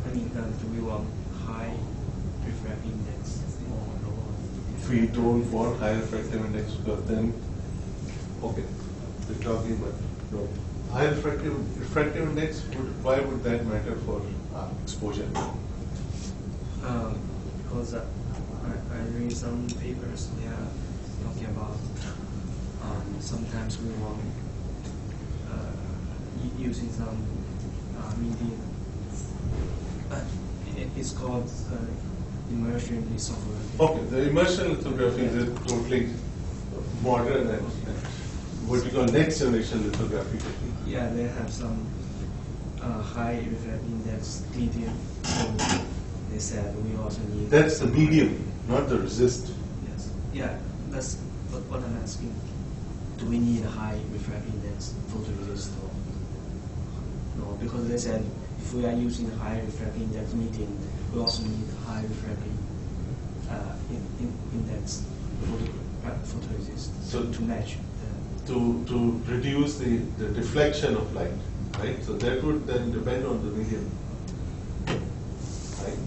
I mean, do we want high refracting index or lower?
If we don't want high refractive index, because then, okay, we're talking about no. High refractive index, why would that matter for exposure?
Because I read some papers, they are talking about sometimes we want using some medium. It's called immersion lithography.
Okay, the immersion lithography is a totally modern and what we call next generation lithography technique.
Yeah, they have some high refracting index medium. So they said we also need.
That's the medium, not the resist.
Yes. Yeah, that's what I'm asking. Do we need a high refracting index photoresist or no? Because they said if we are using a high refracting index medium, we also need a high refracting index photoresist
So
to match
to reduce the deflection of light, right? So that would then depend on the medium, right?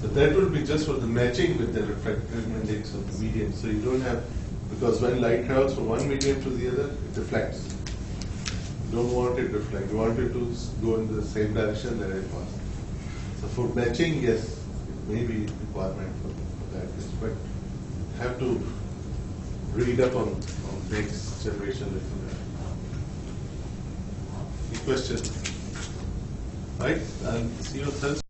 So that would be just for the matching with the refractive index of the medium. So you don't have, because when light travels from one medium to the other, it deflects. You don't want it to reflect. You want it to go in the same direction that it was. So for matching, yes, it may be requirement for that, yes, but have to read up on next generation. Any question? Right, and see yourself.